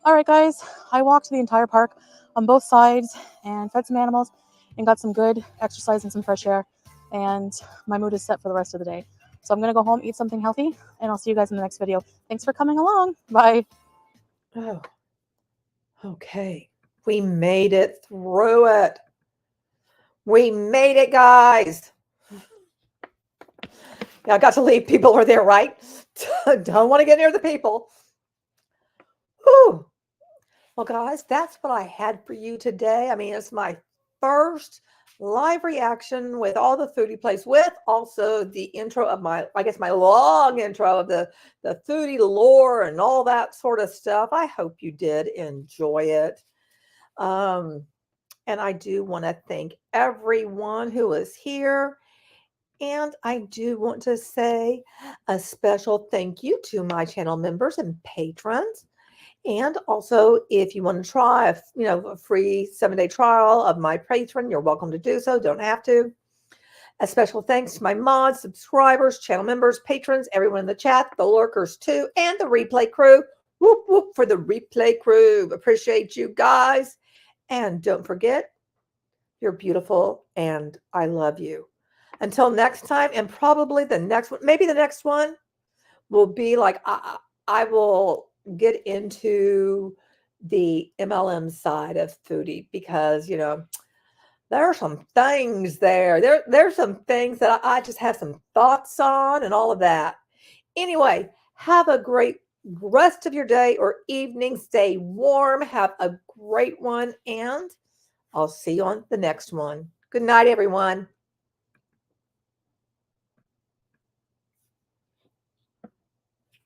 All right, guys, I walked the entire park on both sides and fed some animals and got some good exercise and some fresh air. And my mood is set for the rest of the day. So I'm gonna go home, eat something healthy, and I'll see you guys in the next video. Thanks for coming along. Bye. Oh, okay. We made it through it. We made it, guys. Yeah, I got to leave. People are there, right? Don't want to get near the people. Whew. Well, guys, that's what I had for you today. I mean, it's my first live reaction with all the foodie plays, with also the intro of my, I guess, my long intro of the foodie lore and all that sort of stuff. I hope you did enjoy it. And I do want to thank everyone who was here. And I do want to say a special thank you to my channel members and patrons. And also, if you want to try a free 7-day trial of my Patreon, you're welcome to do so. Don't have to. A special thanks to my mods, subscribers, channel members, patrons, everyone in the chat, the lurkers too, and the replay crew. Whoop, whoop for the replay crew. Appreciate you guys. And don't forget, you're beautiful and I love you. Until next time, and probably the next one, maybe the next one will be like, I will get into the MLM side of foodie, because, there are some things there. There's some things that I just have some thoughts on and all of that. Anyway, have a great rest of your day or evening. Stay warm. Have a great one. And I'll see you on the next one. Good night, everyone.